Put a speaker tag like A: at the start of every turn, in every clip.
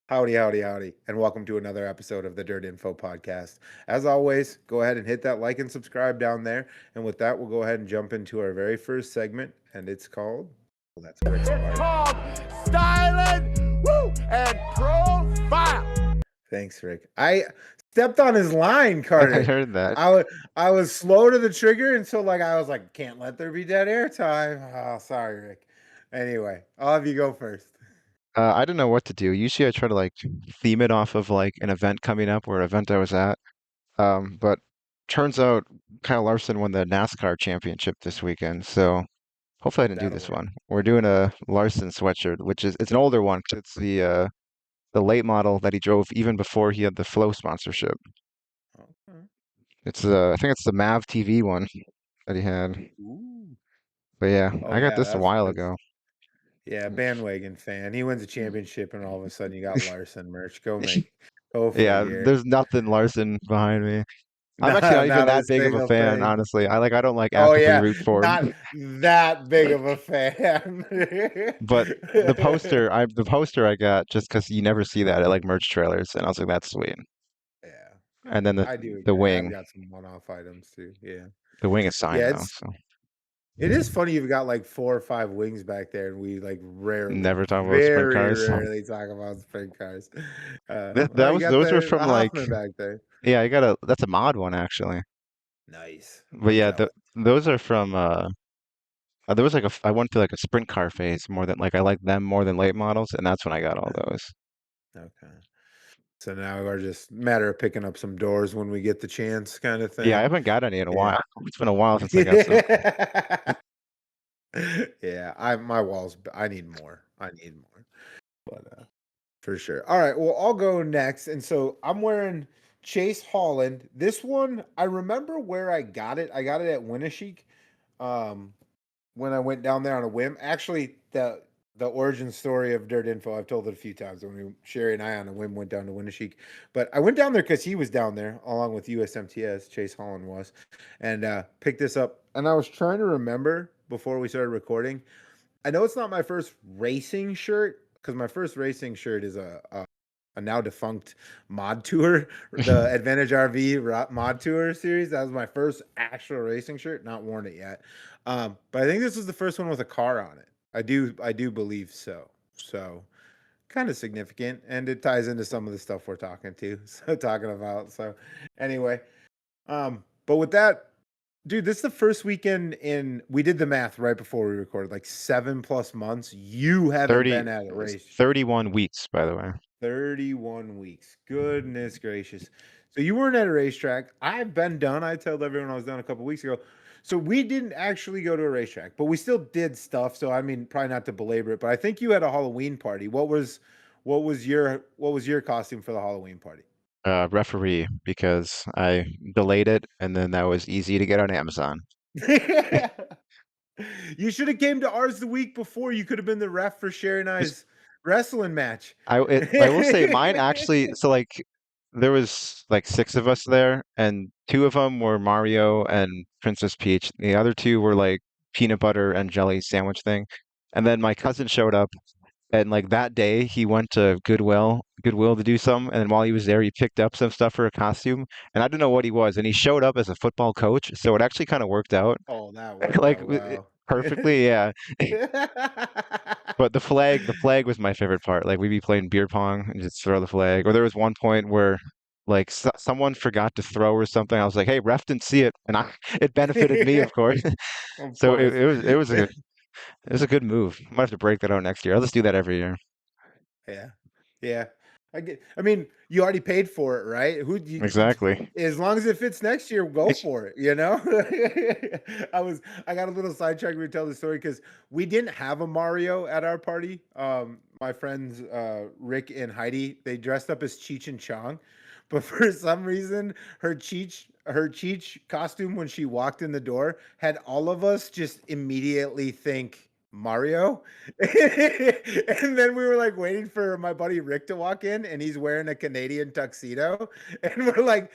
A: Howdy, howdy, howdy, and welcome to another episode of the Dirt Info podcast. As always, go ahead and hit that like and subscribe down there. And with that, we'll go ahead and jump into our very first segment, and it's called. Well, that's Rick's
B: It's
A: part.
B: called Stylin and Profile.
A: Thanks, Rick. I stepped on his line,
C: I
A: Carter.
C: heard that.
A: I was slow to the trigger until I was like, can't let there be dead air time. Oh, sorry, Rick. Anyway, I'll have you go first.
C: I don't know what to do. Usually I try to like theme it off of like an event coming up or an event I was at. But turns out Kyle Larson won the NASCAR championship this weekend. So hopefully I didn't do
A: That'll
C: this
A: work.
C: one. We're doing a Larson sweatshirt, which is it's an older one 'cause it's the late model that he drove even before he had the Flow sponsorship.
A: Okay.
C: It's I think it's the Mav TV one that he had.
A: Ooh.
C: But yeah,
A: Oh
C: I got
A: yeah,
C: this a while ago.
A: yeah, bandwagon fan. He wins a championship, and all of a sudden you got Larson merch. Go
C: Yeah,
A: figure.
C: there's nothing Larson behind me. I'm actually not
A: Not
C: even
A: not
C: that
A: as
C: big of
A: big
C: a
A: a
C: fan,
A: thing.
C: honestly. I don't like
A: Oh
C: actively
A: yeah,
C: root for him.
A: not that big of a fan.
C: But the poster I got just because you never see that at like merch trailers, and I was like, that's sweet.
A: Yeah,
C: And then
A: I do
C: the
A: agree. I've
C: wing,
A: got some one-off items too. Yeah,
C: the wing is signed
A: yeah.
C: though, so
A: It is funny you've got like 4 or 5 wings back there, and we
C: never talk about sprint
A: very
C: cars.
A: rarely talk about sprint cars.
C: That
A: You
C: was
A: got
C: those were
A: the
C: from like
A: Hoffman back there.
C: yeah, I got a that's a mod one actually.
A: Nice.
C: But
A: I'm
C: yeah,
A: jealous.
C: those are from there was like I went through like a sprint car phase more than like I like them more than late models, and that's when I got all those.
A: Okay. So now we're just matter of picking up some doors when we get the chance, kind of
C: Yeah, I
A: thing.
C: haven't got any in a
A: Yeah.
C: while. It's been a while since I got some.
A: Yeah, my walls. I need more. I need more. But for sure. All right. Well, I'll go next. And so I'm wearing Chase Holland. This one, I remember where I got it. I got it at Winneshiek. Um, when I went down there on a whim. Actually, the origin story of Dirt Info, I've told it a few times when Sherry and I on a whim went down to Winneshiek. But I went down there because he was down there along with USMTS, Chase Holland was, and picked this up. And I was trying to remember before we started recording. I know it's not my first racing shirt because my first racing shirt is a now defunct mod tour, the Advantage RV mod tour series. That was my first actual racing shirt. Not worn it yet, but I think this was the first one with a car on it. I do believe so. So kind of significant, and it ties into some of the stuff we're talking about. So anyway, but with that, dude, this is the first weekend in. We did the math right before we recorded, like 7+ months. You haven't
C: 30,
A: been at a race.
C: 31 weeks, by the way.
A: 31 weeks. Goodness gracious. So you weren't at a racetrack. I've been done. I told everyone I was done a couple weeks ago. So we didn't actually go to a racetrack, but we still did stuff. So I mean, probably not to belabor it, but I think you had a Halloween party. What was your costume for the Halloween party?
C: Referee, because I delayed it and then that was easy to get on Amazon.
A: You should have came to ours the week before. You could have been the ref for Sherry and I's wrestling match.
C: I will say mine actually, so like there was like 6 of us there, and 2 of them were Mario and Princess Peach. The other 2 were like peanut butter and jelly sandwich thing. And then my cousin showed up, and like that day he went to Goodwill to do some, and then while he was there he picked up some stuff for a costume, and I didn't know what he was, and he showed up as a football coach, so it actually kind of worked out
A: Oh, that worked
C: like
A: out well.
C: perfectly, yeah. But the flag was my favorite part. Like we'd be playing beer pong and just throw the flag. Or there was one point where like someone forgot to throw or something. I was like, "Hey, ref didn't see it," and it benefited me, of course.
A: Of
C: So
A: course.
C: it was a good move. Might have to break that out next year. I'll just do that every year.
A: Yeah. Yeah. I mean, you already paid for it, right?
C: Exactly.
A: As long as it fits next year, go for it, you know? I got a little sidetracked when we tell the story because we didn't have a Mario at our party. My friends Rick and Heidi, they dressed up as Cheech and Chong, but for some reason her Cheech costume when she walked in the door had all of us just immediately think Mario. And then we were like waiting for my buddy Rick to walk in, and he's wearing a Canadian tuxedo. And we're like,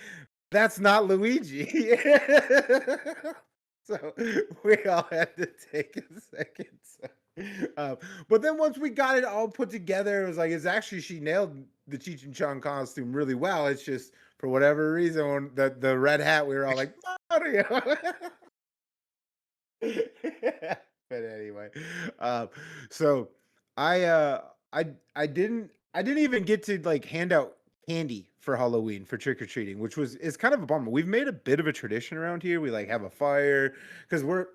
A: that's not Luigi. So we all had to take a second. So But then once we got it all put together, it was like she nailed the Cheech and Chong costume really well. It's just for whatever reason, when the red hat, we were all like Mario. But anyway, um, so I uh I I didn't even get to like hand out candy for Halloween for trick or treating, which is kind of a bummer. We've made a bit of a tradition around here. We like have a fire because I'm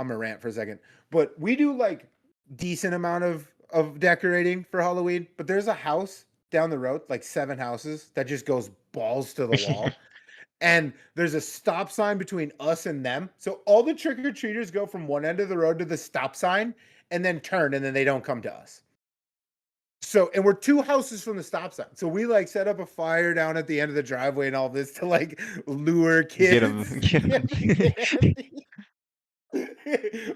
A: gonna rant for a second, but we do like decent amount of decorating for Halloween. But there's a house down the road, like 7 houses, that just goes balls to the wall. And there's a stop sign between us and them. So all the trick or treaters go from one end of the road to the stop sign and then turn, and then they don't come to us. So, and we're 2 houses from the stop sign. So we like set up a fire down at the end of the driveway and all this to like lure
C: Get him.
A: kids.
C: Get him.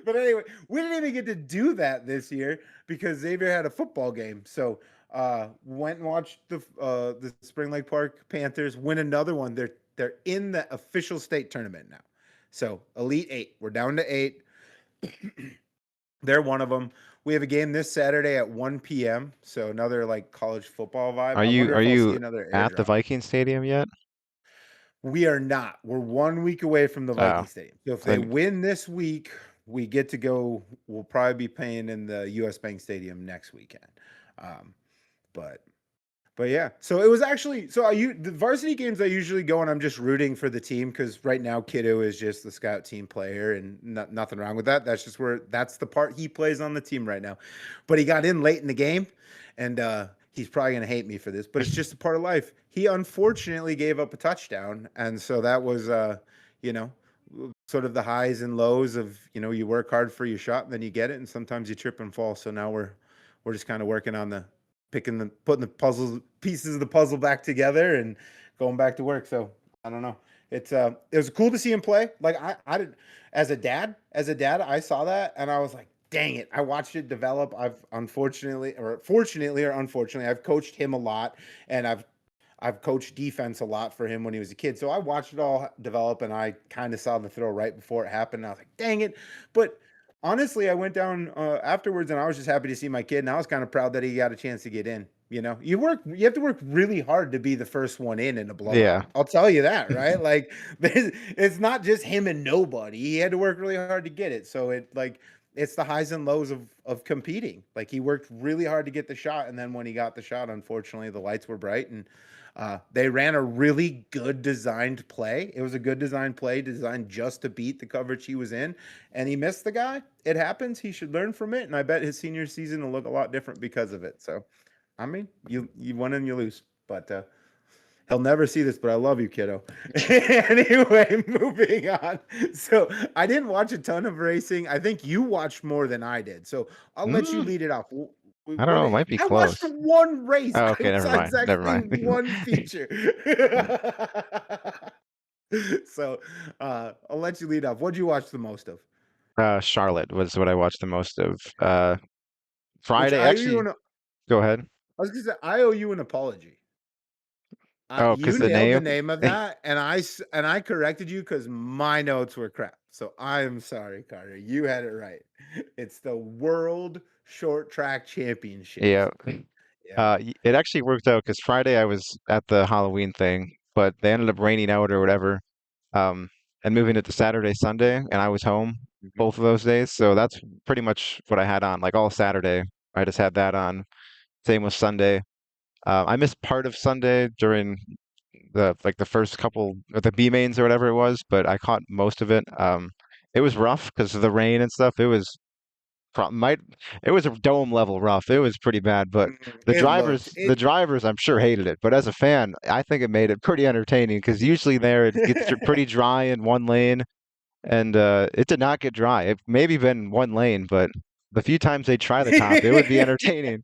A: But anyway, we didn't even get to do that this year because Xavier had a football game. So went and watched the Spring Lake Park Panthers win another one. They're in the official state tournament now. So Elite 8. We're down to 8. They're one of them. We have a game this Saturday at 1 p.m. So another like college football vibe.
C: Are
A: I wonder
C: you
A: if I'll see another
C: at the
A: airdrop.
C: Viking Stadium yet?
A: We are not. We're 1 week away from the Viking Stadium. So if they
C: Then
A: win this week, we get to go. We'll probably be playing in the US Bank Stadium next weekend. But yeah. So it was actually the varsity games I usually go and I'm just rooting for the team because right now Kiddo is just the scout team player and nothing wrong with that. That's just that's the part he plays on the team right now. But he got in late in the game and he's probably going to hate me for this, but it's just a part of life. He unfortunately gave up a touchdown. And so that was, you know, sort of the highs and lows of, you work hard for your shot and then you get it. And sometimes you trip and fall. So now we're just kind of working on putting the pieces of the puzzle back together and going back to work. So I don't know. It was cool to see him play. Like I did as a dad, I saw that and I was like, dang it. I watched it develop. I've fortunately or unfortunately, I've coached him a lot and I've coached defense a lot for him when he was a kid. So I watched it all develop and I kind of saw the throw right before it happened. And I was like, dang it. But honestly, I went down afterwards and I was just happy to see my kid. And I was kind of proud that he got a chance to get in. You have to work really hard to be the first one in a blowout.
C: yeah.
A: I'll tell you that, right? Like it's not just him and nobody. He had to work really hard to get it. So it's the highs and lows of competing. Like he worked really hard to get the shot. And then when he got the shot, unfortunately, the lights were bright and they ran a really good designed play. It was a good designed play designed just to beat the coverage he was in. And he missed the guy. It happens. He should learn from it. And I bet his senior season will look a lot different because of it. So, I mean, you win and you lose. But he'll never see this, but I love you, kiddo. Anyway, moving on. So I didn't watch a ton of racing. I think you watched more than I did. So I'll let you lead it off.
C: I don't know. It might be
A: I
C: close.
A: watched one race.
C: Oh, okay, never mind. Never
A: Exactly
C: mind.
A: one feature. So I'll let you lead off. What'd you watch the most of?
C: Charlotte was what I watched the most of.
A: Which
C: Friday,
A: I owe you
C: actually, go ahead.
A: I was gonna say I owe you an apology.
C: Oh,
A: You
C: because the
A: nailed the
C: name.
A: name of that, and I corrected you because my notes were crap. So I am sorry, Carter. You had it right. It's the World Short Track Championships.
C: Yeah.
A: Yeah.
C: It actually worked out because Friday I was at the Halloween thing, but they ended up raining out or whatever, and moving it to Saturday, Sunday, and I was home
A: Mhm.
C: both of those days. So that's pretty much what I had on. Like all Saturday, I just had that on. Same with Sunday. I missed part of Sunday during the first couple of the B mains or whatever it was, but I caught most of it. It was rough because of the rain and stuff. It was might it was a dome level rough. It was pretty bad, but
A: It looked
C: the
A: it.
C: drivers I'm sure hated it. But as a fan, I think it made it pretty entertaining because usually there it gets pretty dry in one lane, and it did not get dry. It maybe been one lane, but the few times they try the top, it would be entertaining.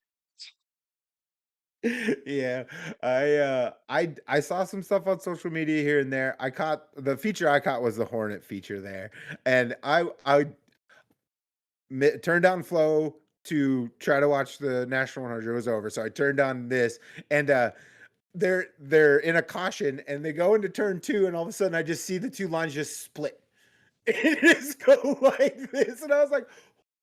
A: Yeah, I saw some stuff on social media here and there. The feature I caught was the Hornet feature there, and I turned down Flow to try to watch the National 100. It was over, so I turned on this, and they're in a caution, and they go into turn 2, and all of a sudden I just see the two lines just split. It just go like this, and I was like,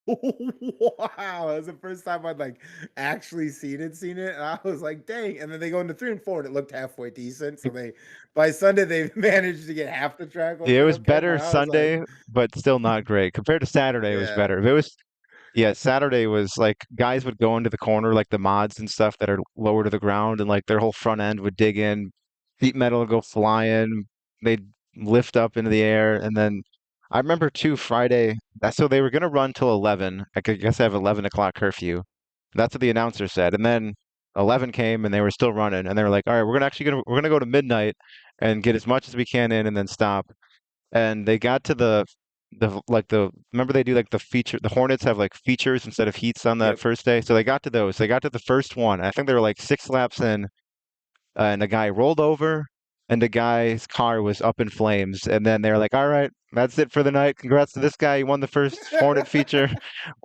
A: Wow, that was the first time I'd like actually seen it, and I was like, "Dang!" And then they go into 3 and 4, and it looked halfway decent. So they by Sunday they managed to get half the track
C: Yeah, it
A: looking
C: was
A: okay.
C: better
A: But I was like,
C: Sunday, but still not great. Compared to Saturday, it was
A: "Yeah,
C: better. If it was, yeah, Saturday was like guys would go into the corner, like the mods and stuff that are lower to the ground, and like their whole front end would dig in, sheet metal would go flying, they'd lift up into the air, and then I remember too Friday. So they were gonna run till 11. I guess I have 11 o'clock curfew. That's what the announcer said, and then 11 came and they were still running, and they were like, "All right, we're gonna go to midnight and get as much as we can in, and then stop." And they got to the remember they do like the Hornets have like features instead of heats on that
A: yep."
C: first day. So they got to those. They got to the first one. I think they were like 6 laps in, and a guy rolled over and the guy's car was up in flames. And then they were like, all right, that's it for the night. Congrats to this guy. He won the first Hornet feature.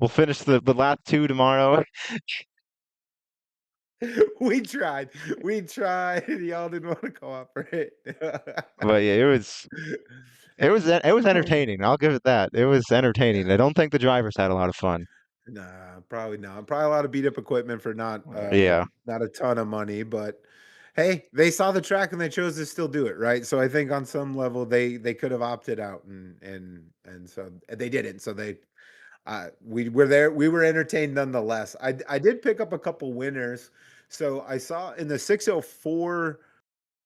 C: We'll finish the last two tomorrow.
A: We tried, and y'all didn't want to cooperate.
C: But yeah, it was entertaining. I'll give it that. It was entertaining. I
A: Yeah.
C: don't think the drivers had a lot of fun.
A: Nah, probably not. Probably a lot of beat up equipment for
C: Yeah.
A: not a ton of money, but hey, they saw the track and they chose to still do it, right? So I think on some level they could have opted out and so they didn't. So we were there, we were entertained nonetheless. I did pick up a couple winners. So I saw in the 604,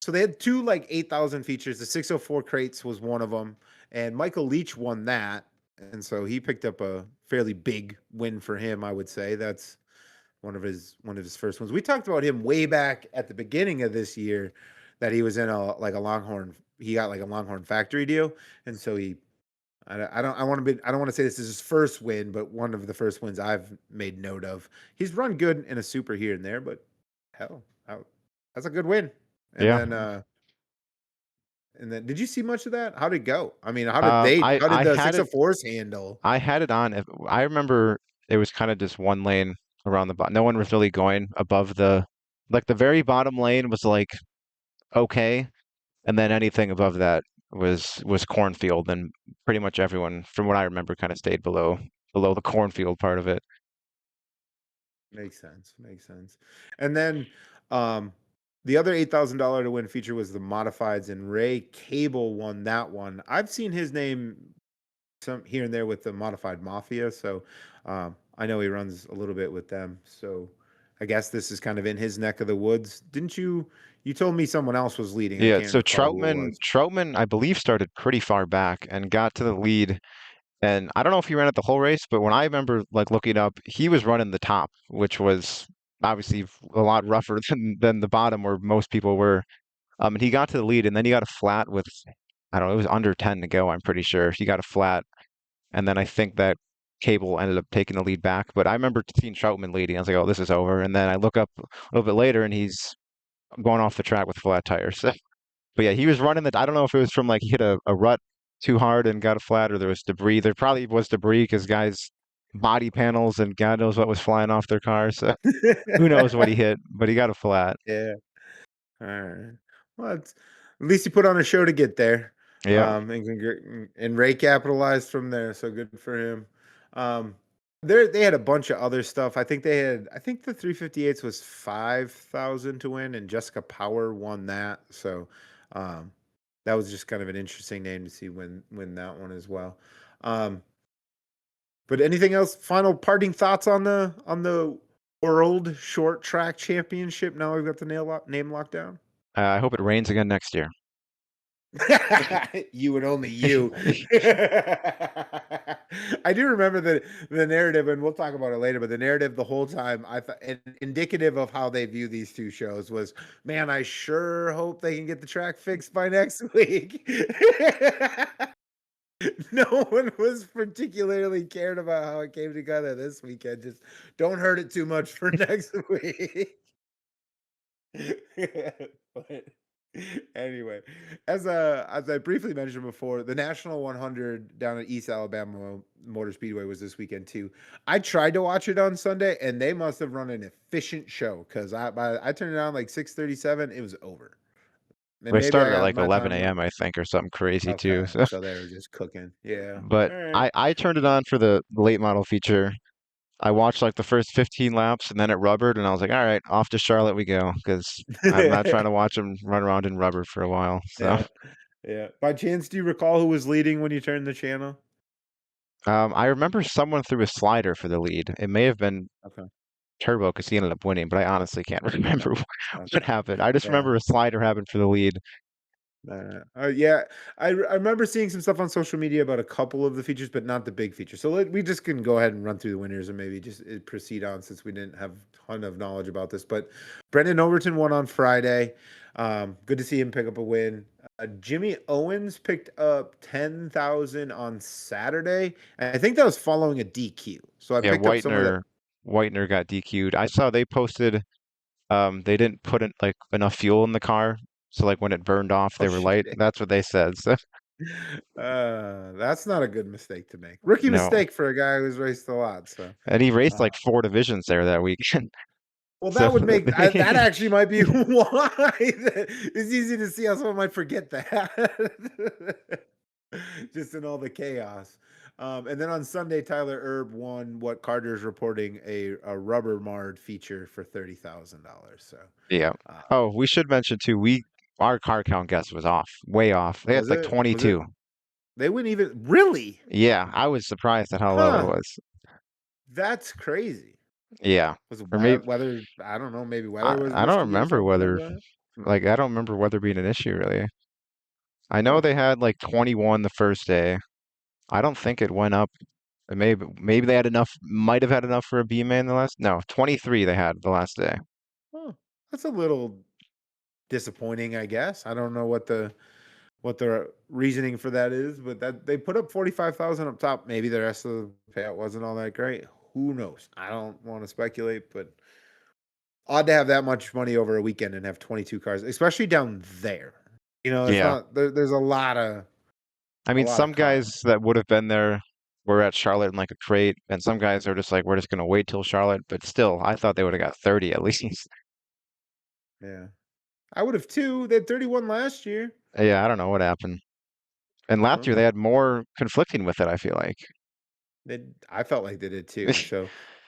A: so they had two like 8,000 features. The 604 crates was one of them, and Michael Leach won that, and so he picked up a fairly big win for him. I would say that's one of his first ones. We talked about him way back at the beginning of this year that he was in a like a Longhorn. He got like a Longhorn factory deal, and so he. I don't want to say this is his first win, but one of the first wins I've made note of. He's run good in a super here and there, but hell, that's a good win. And
C: Yeah.
A: then did you see much of that? How did it go? I mean,
C: I
A: how did
C: I
A: the
C: had it
A: 604s handle?
C: I had it on. I remember it was kind of just one lane around the bottom. No one was really going above the very bottom lane was like okay, and then anything above that was cornfield, and pretty much everyone, from what I remember, kind of stayed below the cornfield part of it.
A: Makes sense. Makes sense. And then the other $8,000 to win feature was the modifieds, and Ray Cable won that one. I've seen his name some here and there with the modified mafia, so I know he runs a little bit with them. So I guess this is kind of in his neck of the woods. Didn't you told me someone else was leading? I
C: Yeah,
A: can't
C: so
A: recall who it was.
C: Troutman, I believe, started pretty far back and got to the lead. And I don't know if he ran it the whole race, but when I remember like looking up, he was running the top, which was obviously a lot rougher than the bottom where most people were. And he got to the lead, and then he got a flat with, I don't know, it was under 10 to go, I'm pretty sure. He got a flat, and then I think that Cable ended up taking the lead back. But I remember seeing Troutman leading. I was like, oh, this is over. And then I look up a little bit later, and he's going off the track with flat tires. But yeah, he was running I don't know if it was from like he hit a rut too hard and got a flat, or there was debris. There probably was debris because guys' body panels and God knows what was flying off their cars. So who knows what he hit, but he got a flat.
A: Yeah. All right. Well, at least he put on a show to get there.
C: Yeah.
A: And Ray capitalized from there, so good for him. Um, they had a bunch of other stuff. I think the 358s was 5,000 to win, and Jessica Power won that. So um, that was just kind of an interesting name to see win that one as well. Um, but anything else? Final parting thoughts on the World Short Track Championship? Now we've got the name locked down.
C: I hope it rains again next year.
A: You and only you. I do remember the narrative, and we'll talk about it later. But the narrative the whole time, I thought, indicative of how they view these two shows, was, man, I sure hope they can get the track fixed by next week. No one was particularly cared about how it came together this weekend. Just don't hurt it too much for next week. But anyway, as I briefly mentioned before, the National 100 down at East Alabama Motor Speedway was this weekend too. I tried to watch it on Sunday, and they must have run an efficient show because I turned it on like 6:37. It was over. And
C: They
A: maybe I
C: started at
A: got
C: like
A: my
C: 11
A: time wrong.
C: a.m. I think, or something crazy too.
A: Okay,
C: So,
A: so they were just cooking. Yeah.
C: but
A: All right.
C: I turned it on for the late model feature. I watched like the first 15 laps and then it rubbered, and I was like, all right, off to Charlotte we go, because I'm not trying to watch him run around in rubber for a while. So,
A: Yeah. Yeah. By chance, do you recall who was leading when you turned the channel?
C: I remember someone threw a slider for the lead. It may have been
A: Okay.
C: Turbo because he ended up winning, but I honestly can't remember what
A: Okay.
C: happened. I just
A: Yeah.
C: remember a slider happened for the lead.
A: Yeah, I remember seeing some stuff on social media about a couple of the features, but not the big features. So we just can go ahead and run through the winners and maybe just proceed on since we didn't have a ton of knowledge about this. But Brendan Overton won on Friday. Good to see him pick up a win. Jimmy Owens picked up 10,000 on Saturday. And I think that was following a DQ. So I
C: Yeah,
A: picked up some of that.
C: Whitener got DQ'd. I saw they posted they didn't put in like enough fuel in the car, so like when it burned off,
A: Oh
C: they were light.
A: shit.
C: That's what they said. So
A: That's not a good mistake to make. Rookie
C: no,
A: mistake for a guy who's raced a lot. So.
C: and he raced
A: Uh,
C: like four divisions there that weekend.
A: Well,
C: So
A: that would make that actually might be why it's easy to see how someone might forget that. Just in all the chaos. And then on Sunday, Tyler Erb won what Carter's reporting a rubber marred feature for $30,000. So,
C: yeah.
A: uh,
C: Oh, we should mention too. We our car count guess was off, way off. They had
A: was
C: like
A: it? Was it?
C: 22.
A: They wouldn't even really?
C: Yeah, I was surprised at how low it
A: Huh?
C: was.
A: That's crazy.
C: Yeah,
A: Was
C: or maybe
A: weather? I don't know. Maybe
C: I
A: weather was
C: I don't
A: risky or
C: remember
A: something like
C: whether
A: that. Hmm.
C: like I don't remember weather being an issue really. I know
A: Huh.
C: they had like 21 the first day. I don't think it went up. Maybe they had enough, might have had enough for a B main the last. No, 23 they had the last day.
A: Huh. That's a little disappointing, I guess. I don't know what the reasoning for that is, but that they put up 45,000 up top. Maybe the rest of the payout wasn't all that great. Who knows? I don't want to speculate, but odd to have that much money over a weekend and have 22 cars, especially down there. It's
C: Yeah.
A: not there's
C: I
A: a
C: mean,
A: lot of
C: some
A: cars.
C: guys that would have been there were at Charlotte in like a crate, and some guys are just like, we're just gonna wait till Charlotte. But still, I thought they would have got 30 at least.
A: Yeah. I would have too. They had 31 last year.
C: Yeah, I don't know what happened. And last
A: Well,
C: year they had more conflicting with it, I feel like.
A: I felt like they did too. So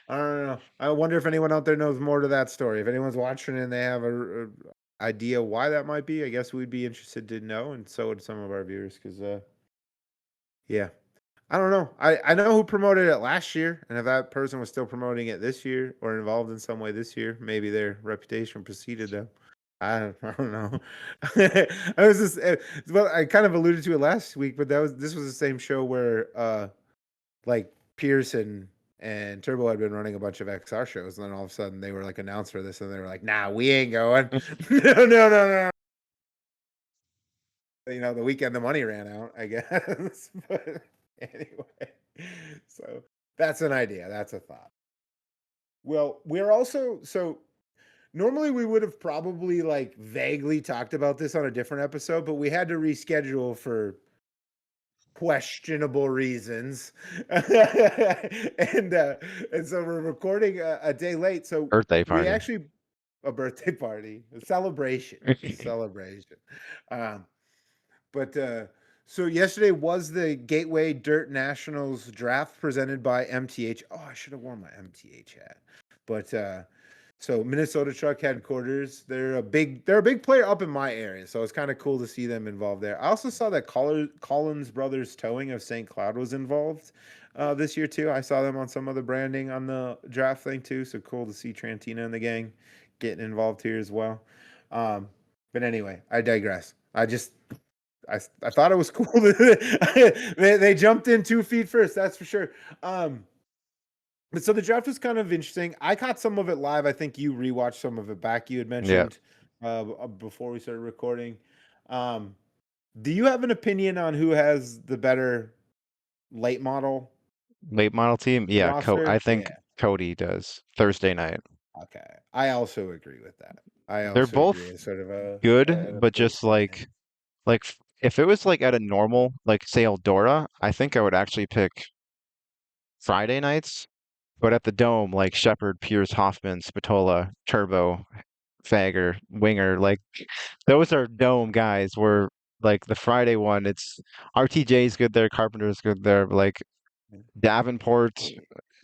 A: I don't know. I wonder if anyone out there knows more to that story. If anyone's watching and they have a idea why that might be, I guess we'd be interested to know, and so would some of our viewers. Because yeah, I don't know. I know who promoted it last year, and if that person was still promoting it this year or involved in some way this year, maybe their reputation preceded them. I don't know. I was just well, I kind of alluded to it last week, but this was the same show where like Pierce and Turbo had been running a bunch of XR shows, and then all of a sudden they were like announced for this, and they were like, "Nah, we ain't going." No. The weekend the money ran out, I guess. But anyway, so that's an idea. That's a thought. Well, we're also so normally we would have probably like vaguely talked about this on a different episode, but we had to reschedule for questionable reasons. And so we're recording a day late. So
C: Birthday
A: we
C: party.
A: actually a birthday party, a celebration. It's a celebration. Um, but so yesterday was the Gateway Dirt Nationals draft presented by MTH. Oh, I should have worn my MTH hat. But so Minnesota Truck headquarters, they're a big player up in my area, so it's kind of cool to see them involved there. I also saw that Collins Brothers Towing of St. Cloud was involved this year too. I saw them on some of the branding on the draft thing too, so cool to see Trantina and the gang getting involved here as well. But anyway, I digress. I thought it was cool. They jumped in 2 feet first, that's for sure. But so the draft was kind of interesting. I caught some of it live. I think you rewatched some of it back. You had
C: Yeah.
A: mentioned before we started recording. Um, do you have an opinion on who has the better late model
C: Late model team? Yeah, I
A: roster?
C: think
A: Yeah.
C: Cody does Thursday night.
A: Okay. I also agree with that. I
C: They're
A: also agree.
C: both
A: It's sort of
C: good,
A: an
C: but just
A: opposing thing.
C: if it was like at a normal, like say Eldora, I think I would actually pick Friday nights. But at the Dome, like Shepard, Pierce, Hoffman, Spatola, Turbo, Fager, Winger, like those are dome guys. Where like the Friday one, it's RTJ's good there, Carpenter's good there, but like Davenport,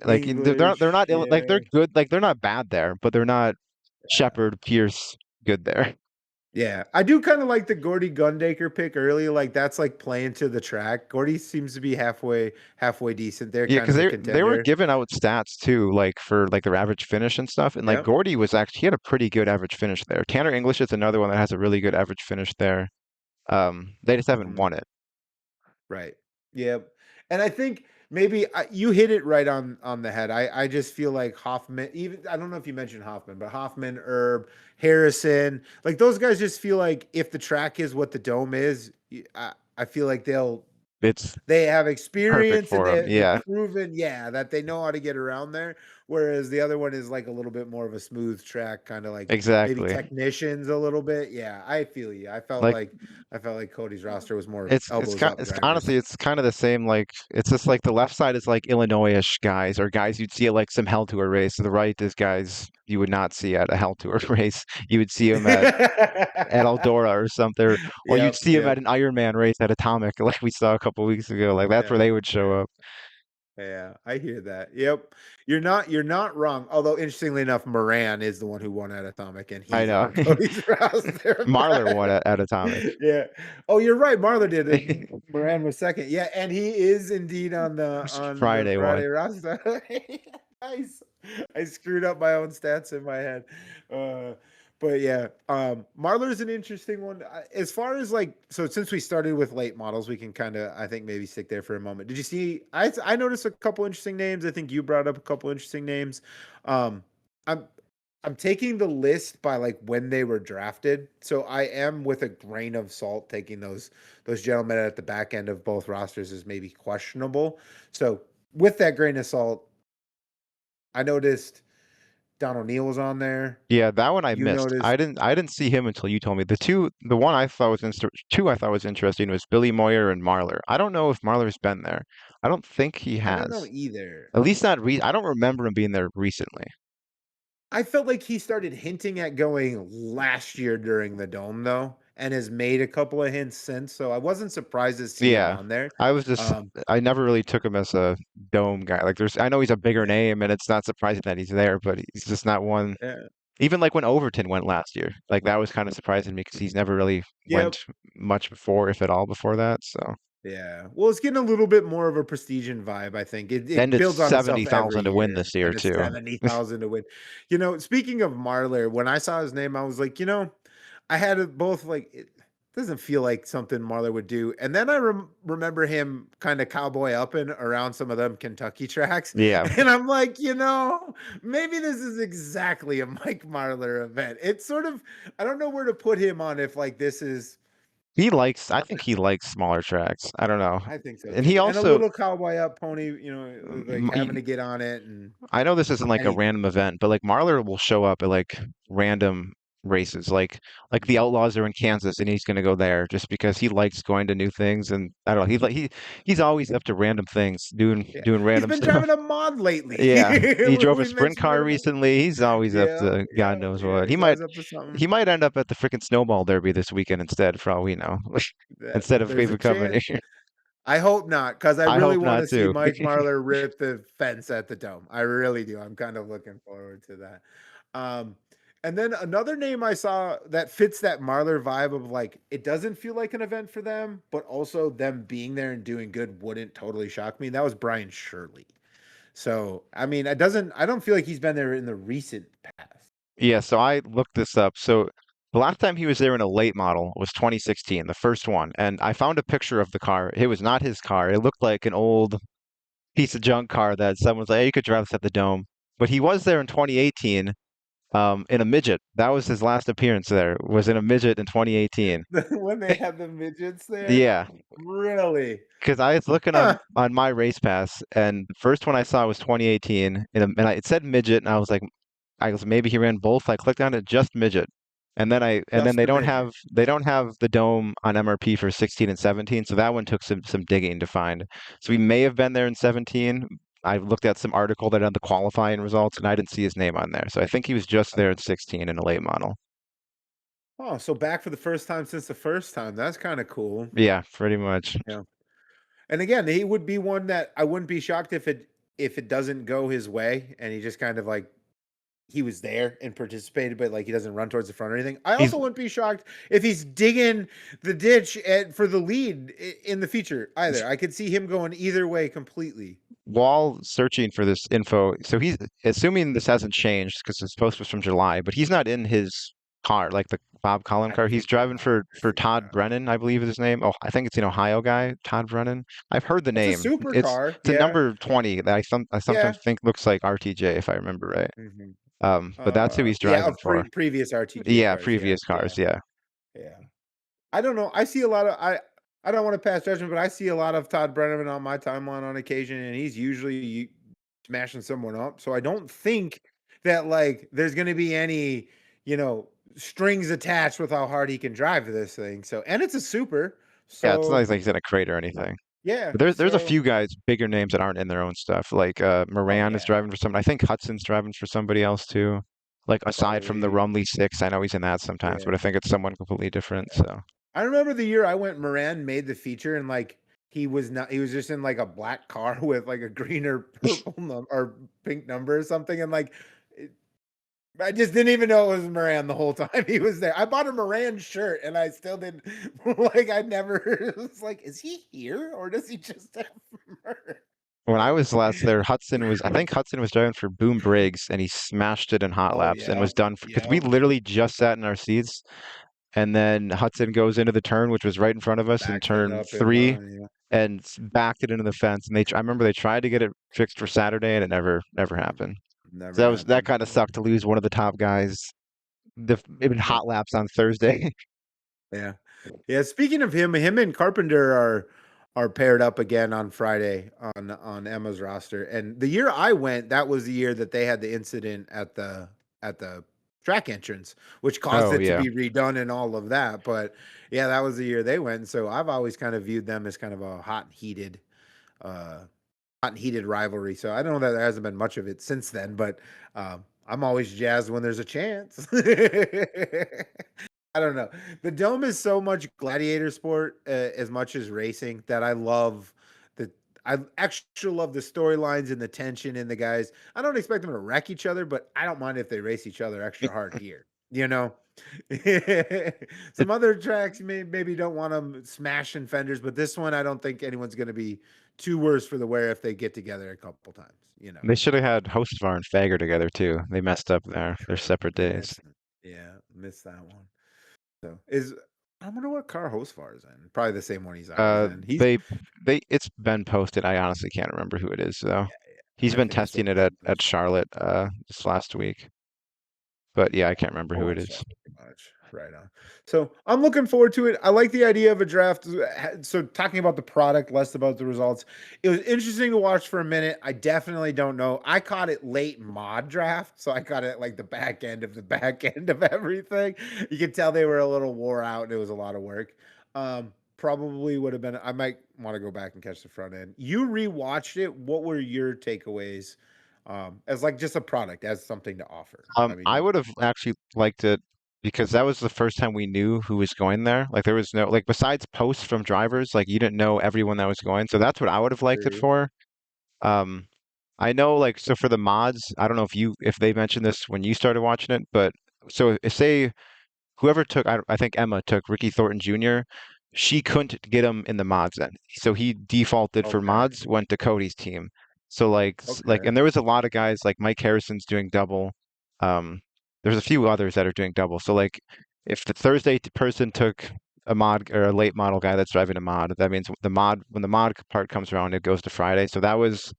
C: like they're not
A: English,
C: like they're
A: yeah.
C: good, like they're not bad there, but they're not
A: Yeah.
C: Shepard, Pierce good there.
A: Yeah, I do kind of like the Gordy Gundaker pick early. Like that's like playing to the track. Gordy seems to be halfway decent there,
C: Yeah,
A: kind
C: because
A: of a
C: they were
A: contender.
C: giving out stats too, like for like their average finish and stuff. And like
A: Yeah.
C: Gordy was actually he had a pretty good average finish there. Tanner English is another one that has a really good average finish there. They just haven't
A: Mhm.
C: won it.
A: Right. Yep. And I think maybe you hit it right on the head. I just feel like Hoffman. Even I don't know if you mentioned Hoffman, but Hoffman, Herb, Harrison, like those guys just feel like if the track is what the dome is, I feel like
C: It's
A: they have
C: perfect
A: experience and
C: for him.
A: they've
C: Yeah,
A: proven, yeah, that they know how to get around there. Whereas the other one is like a little bit more of a smooth track, kind of like maybe
C: exactly.
A: technicians a little bit. Yeah, I feel you.
C: Like
A: I felt like Cody's roster was more
C: it's
A: elbows
C: kind
A: up
C: it's
A: drivers.
C: honestly it's kind of the same. Like it's just like the left side is like Illinois-ish guys or guys you'd see at like some Hell Tour race. The right is guys you would not see at a Hell Tour race. You would see them at Eldora or something, or you'd
A: Yep,
C: see them
A: yep,
C: at an Ironman race at Atomic, like we saw a couple weeks ago. Like that's where
A: yeah,
C: they would show
A: yeah.
C: up.
A: Yeah, I hear that. Yep. You're not wrong. Although interestingly enough, Moran is the one who won at Atomic and
C: I
A: he's
C: know.
A: on Cody's roster.
C: Marlar won at Atomic.
A: Yeah. Oh, you're right. Marla did it. Moran was second. Yeah, and he is indeed on the
C: Friday one.
A: Friday roster. Nice. I screwed up my own stats in my head. Uh but yeah, Marlar is an interesting one. As far as like, so since we started with late models, we can kind of, I think, maybe stick there for a moment. Did you see? I noticed a couple interesting names. I think you brought up a couple interesting names. Um, I'm I'm taking the list by like when they were drafted, so I am with a grain of salt taking those gentlemen at the back end of both rosters as maybe questionable. So with that grain of salt, I noticed Don O'Neill was on there.
C: Yeah, that one I
A: You
C: missed.
A: noticed.
C: I didn't see him until you told me. The one I thought was two I thought was interesting was Billy Moyer and Marlar. I don't know if Marlar's been there. I don't think he
A: I don't know
C: has.
A: either.
C: At least not I don't remember him being there recently.
A: I felt like he started hinting at going last year during the dome though, and has made a couple of hints since. So I wasn't surprised to see him
C: Yeah.
A: on there.
C: I was just
A: Um,
C: I never really took him as a dome guy. Like I know he's a bigger
A: yeah,
C: name and it's not surprising that he's there, but he's just not one.
A: yeah,
C: Even like when Overton went last year, like that was kind of surprising me because he's never really
A: yep,
C: went much before, if at all, before that. So
A: yeah. Well, it's getting a little bit more of a prestige vibe. I think it
C: and it's
A: builds on itself every
C: 70,000 to win
A: year,
C: this year
A: and it's
C: too.
A: 70,000 to win. Speaking of Marler, when I saw his name, I was like, I had it both like it doesn't feel like something Marler would do. And then I remember him kind of cowboy upping around some of them Kentucky tracks.
C: Yeah,
A: And I'm like, maybe this is exactly a Mike Marler event. It's sort of, I don't know where to put him on if like this is,
C: I think he likes smaller tracks. I don't know.
A: I think so
C: And he
A: too. And a
C: also,
A: little cowboy up pony, like having
C: he,
A: to get on it
C: I know this isn't like
A: and
C: a
A: he,
C: random event, but like Marlar will show up at like random races, like the Outlaws are in Kansas, and he's gonna go there just because he likes going to new things. And I don't know, he's always up to random things,
A: yeah,
C: doing
A: he's
C: random
A: been
C: stuff.
A: driving a mod lately.
C: Yeah, he drove a
A: We
C: sprint
A: mentioned it
C: car
A: about,
C: recently. He's always up
A: yeah,
C: to God
A: yeah,
C: knows
A: yeah.
C: what.
A: He's always up to something.
C: He might end up at the freaking snowball derby this weekend instead, for all we know.
A: That
C: Instead of
A: there's a
C: even coming
A: chance.
C: here.
A: I hope not, because I
C: I
A: really
C: hope
A: want
C: not
A: to see
C: too.
A: Mike Marler rip the fence at the dome. I really do. I'm kind of looking forward to that. Um, and then another name I saw that fits that Marler vibe of like it doesn't feel like an event for them, but also them being there and doing good wouldn't totally shock me. And that was Brian Shirley. So I mean, I don't feel like he's been there in the recent past.
C: Yeah, so I looked this up. So the last time he was there in a late model was 2016, the first one. And I found a picture of the car. It was not his car. It looked like an old piece of junk car that someone's like, hey, you could drive this at the Dome. But he was there in 2018, in a midget. That was his last appearance there, was in a midget in 2018.
A: When they had the midgets there,
C: Yeah,
A: really?
C: because I was looking
A: Huh.
C: on my race pass, and the first one I saw was 2018, it said midget, and I was maybe he ran both. I clicked on it, just midget, and then
A: Just the midget.
C: they don't have the dome on MRP for 16 and 17, so that one took some digging to find. So he may have been there in 17. I looked at some article that had the qualifying results, and I didn't see his name on there. So I think he was just there at 16 in a late model.
A: Oh, so back for the first time since the first time. That's kind of cool.
C: Yeah, pretty much.
A: Yeah. And again, he would be one that I wouldn't be shocked if it doesn't go his way and he just kind of like he was there and participated, but like he doesn't run towards the front or anything. I
C: He's
A: also wouldn't be shocked if he's digging the ditch for the lead in the feature either. I could see him going either way completely.
C: while searching for this info. So he's assuming this hasn't changed because this post was from July, but he's not in his car, like the Bob Collin
A: I
C: car. He's
A: figured
C: driving
A: that. I
C: for
A: figured
C: Todd
A: that.
C: Brennan, I believe is his name. Oh, I think it's an Ohio guy, Todd Brennan. I've heard the
A: That's a
C: name.
A: supercar.
C: It's a
A: Yeah.
C: number 20 that I
A: Yeah.
C: sometimes think looks like RTJ if I remember right.
A: Hmm.
C: But that's who he's
A: Yeah,
C: driving
A: of
C: for.
A: previous RTJ
C: Yeah,
A: cars. Yeah.
C: previous
A: Yeah.
C: cars. Yeah.
A: Yeah. I don't know. I see a lot of I don't want to pass judgment, but I see a lot of Todd Brenneman on my timeline on occasion, and he's usually smashing someone up. So I don't think that like there's going to be any, strings attached with how hard he can drive this thing. So and it's a super.
C: Yeah, it's not
A: So
C: like he's in a crate or anything.
A: yeah.
C: But there's a
A: So
C: few guys, bigger names that aren't in their own stuff. Like
A: oh
C: Moran is
A: yeah,
C: driving for someone. I think Hudson's driving for somebody else too. Like aside from the
A: probably
C: Rumley Six, I know he's in that sometimes, but I
A: yeah.
C: think it's someone completely different. So
A: I remember the year I went. Moran made the feature, and like he was not. He was just in like a black car with like a green or purple or pink number or something, and like I just didn't even know it was Moran the whole time he was there. I bought a Moran shirt, and I still didn't like. I never was like, is he here or does he just have Moran?
C: when I was last there, I think Hudson was driving for Boom Briggs and he smashed it in hot
A: Oh
C: laps and
A: yeah,
C: was done because we
A: yeah.
C: literally just sat in our seats and then Hudson goes into the turn, which was right in front of us in
A: Backs it
C: turn
A: up in
C: three
A: line. Yeah,
C: and backed it into the fence. And I remember they tried to get it fixed for Saturday and it never happened. So
A: never
C: that
A: happened.
C: kind of sucked to lose one of the top guys. Even
A: Yeah.
C: hot laps on Thursday.
A: Yeah. Yeah, speaking of him and Carpenter are paired up again on Friday on Emma's roster. And the year I went, that was the year that they had the incident at the track entrance, which caused
C: Oh
A: it to
C: yeah.
A: be redone and all of that. But yeah, that was the year they went. So I've always kind of viewed them as kind of a uh hot and heated rivalry. So I don't know that there hasn't been much of it since then, but I'm always jazzed when there's a chance. I don't know. The dome is so much gladiator sport as much as racing that I love the. I actually love the storylines and the tension in the guys. I don't expect them to wreck each other, but I don't mind if they race each other extra hard here. You know,
C: It,
A: some other tracks maybe don't want them smashing fenders, but this one I don't think anyone's going to be too worse for the wear if they get together a couple times. You know,
C: they should have had Hostvar and Fager together too. They messed up there. They're
A: true.
C: separate days.
A: Yeah, missed that one. So I wonder what car Hostfar is in. Probably the same one he's always
C: Uh,
A: in. He's
C: they it's been posted. I honestly can't remember who it is though. He's
A: I
C: been
A: think I saw
C: testing it
A: this.
C: at Charlotte this last week. But yeah, I can't remember who it
A: Always
C: is.
A: felt pretty much. Right on. So I'm looking forward to it. I like the idea of a draft. So talking about the product, less about the results. It was interesting to watch for a minute. I definitely don't know. I caught it late mod draft, so I caught it like the back end of the back end of everything. You could tell they were a little wore out, and it was a lot of work. Probably would have been. I might want to go back and catch the front end. You rewatched it. What were your takeaways? As like just a product, as something to offer. I
C: I
A: mean,
C: would have actually liked it because that was the first time we knew who was going there. Like there was no like besides posts from drivers, like you didn't know everyone that was going. So that's what I would have liked it
A: true.
C: for. Um, I know like so for the mods, I don't know if they mentioned this when you started watching it, but so if say whoever took, I think Emma took Ricky Thornton Jr. She couldn't get him in the mods then, so he defaulted for
A: Okay.
C: mods, went to Cody's team. So
A: Okay.
C: and there was a lot of guys like Mike Harrison's doing double. Um, there's a few others that are doing double. So like if the Thursday person took a mod or a late model guy that's driving a mod, that means when the mod part comes around, it goes to Friday. So that was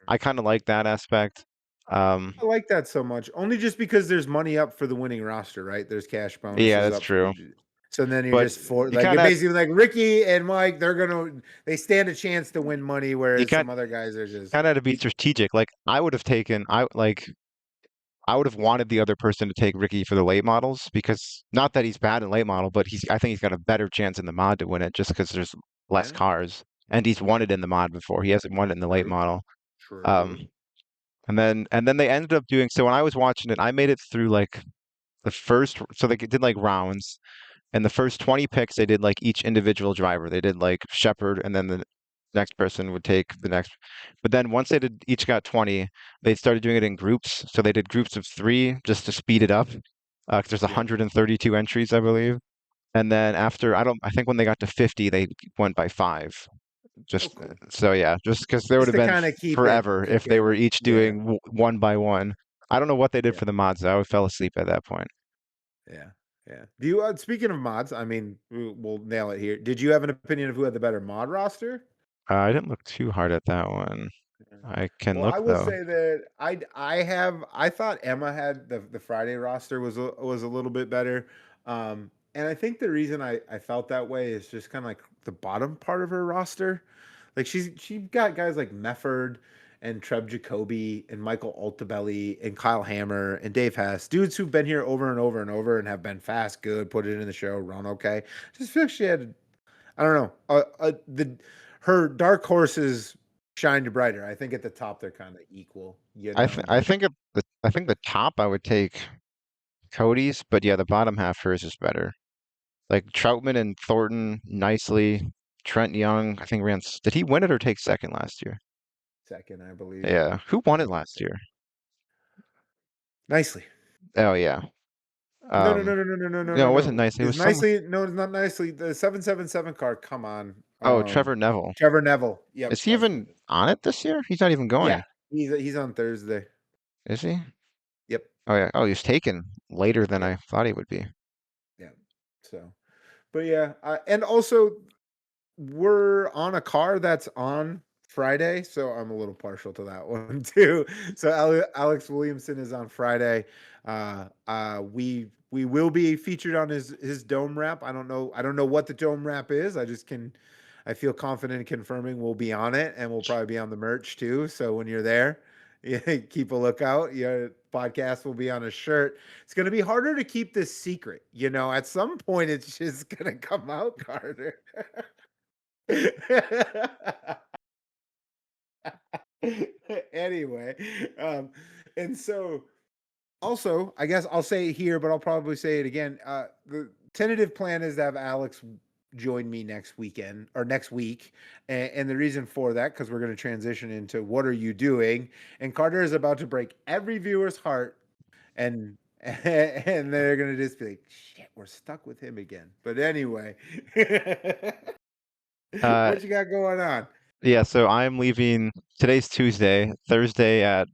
C: I kind of like that aspect. Um,
A: I like that so much. Only just because there's money up for the winning roster, right? There's cash
C: yeah,
A: bonuses
C: that's
A: up for
C: true.
A: the so then you're
C: But
A: just for
C: you
A: like
C: kind
A: it
C: of
A: basically like Ricky and Mike, they stand a chance to win money,
C: you
A: whereas
C: can't
A: some other guys are just
C: kind of had to be strategic. Like I would have wanted the other person to take Ricky for the late models because not that he's bad in late model, but I think he's got a better chance in the mod to win it just because there's less
A: yeah,
C: cars and he's won it in the mod before. He hasn't won it in the late
A: true,
C: model. Um,
A: true.
C: and then they ended up doing so when I was watching it, I made it through like so they did like rounds, and the first 20 picks they did like each individual driver. They did like Shepard, and then the next person would take the next. But then once they did each got 20, they started doing it in groups. So they did groups of three just to speed it up. 'Cause there's
A: Yep.
C: 132 entries, I believe. And then after, I think when they got to 50, they went by five.
A: Oh,
C: Just
A: cool.
C: so yeah, just because there would
A: Just
C: have
A: to
C: been
A: kind of
C: forever
A: keep
C: if they were
A: it.
C: each
A: Yeah.
C: doing one by one. I don't know what they did
A: Yeah.
C: for the mods. I fell asleep at that point.
A: Yeah. Yeah. Do you, speaking of mods, I mean, we'll nail it here. Did you have an opinion of who had the better mod roster?
C: I didn't look too hard at that one.
A: Yeah.
C: I can
A: Well, I
C: look
A: will
C: though.
A: say that I thought Emma had the Friday roster was a little bit better. And I think the reason I felt that way is just kind of like the bottom part of her roster. Like she got guys like Mefford and Treb Jacoby and Michael Altabelli and Kyle Hammer and Dave Hess, dudes who've been here over and over and over and have been fast, good, put it in the show, run okay. Just feel like she had, I don't know, the her dark horses shined brighter. I think at the top they're kind of equal,
C: I
A: but
C: think I think the top I would take Cody's, but yeah, the bottom half hers is better. Like Troutman and Thornton nicely. Trent Young, I think did he win it or take second last year?
A: second, I believe.
C: Yeah. Who won it last year?
A: Nicely.
C: Oh yeah.
A: No, no, no, no, no, no, no, no,
C: No,
A: no,
C: it wasn't
A: no.
C: nicely. It
A: Is
C: was someone.
A: nicely? No, it's not nicely. The 777 car. Come on.
C: Oh, Trevor Neville.
A: Trevor Neville. Yep,
C: Is he
A: that's what
C: even
A: it is.
C: on it this year? He's not even
A: Yeah,
C: going,
A: he's on Thursday.
C: is he?
A: Yep.
C: Oh yeah. Oh, he's taken later than
A: Yeah.
C: I thought he would be.
A: Yeah. So, but yeah, and also we're on a car that's on Friday, so I'm a little partial to that one too. So Alex Williamson is on Friday. We will be featured on his dome wrap. I don't know what the dome wrap is. I feel confident in confirming we'll be on it, and we'll probably be on the merch too. So when you're there, yeah, keep a lookout. Your podcast will be on a shirt. It's going to be harder to keep this secret. At some point, it's just going to come out, Carter. Anyway, and so also, I guess I'll say it here, but I'll probably say it again. The tentative plan is to have Alex join me next weekend or next week. And the reason for that, because we're going to transition into what are you doing? And Carter is about to break every viewer's heart, and and they're going to just be like, shit, we're stuck with him again. But anyway,
C: Uh,
A: what you got going on?
C: yeah. So I'm leaving. Today's Tuesday. Thursday at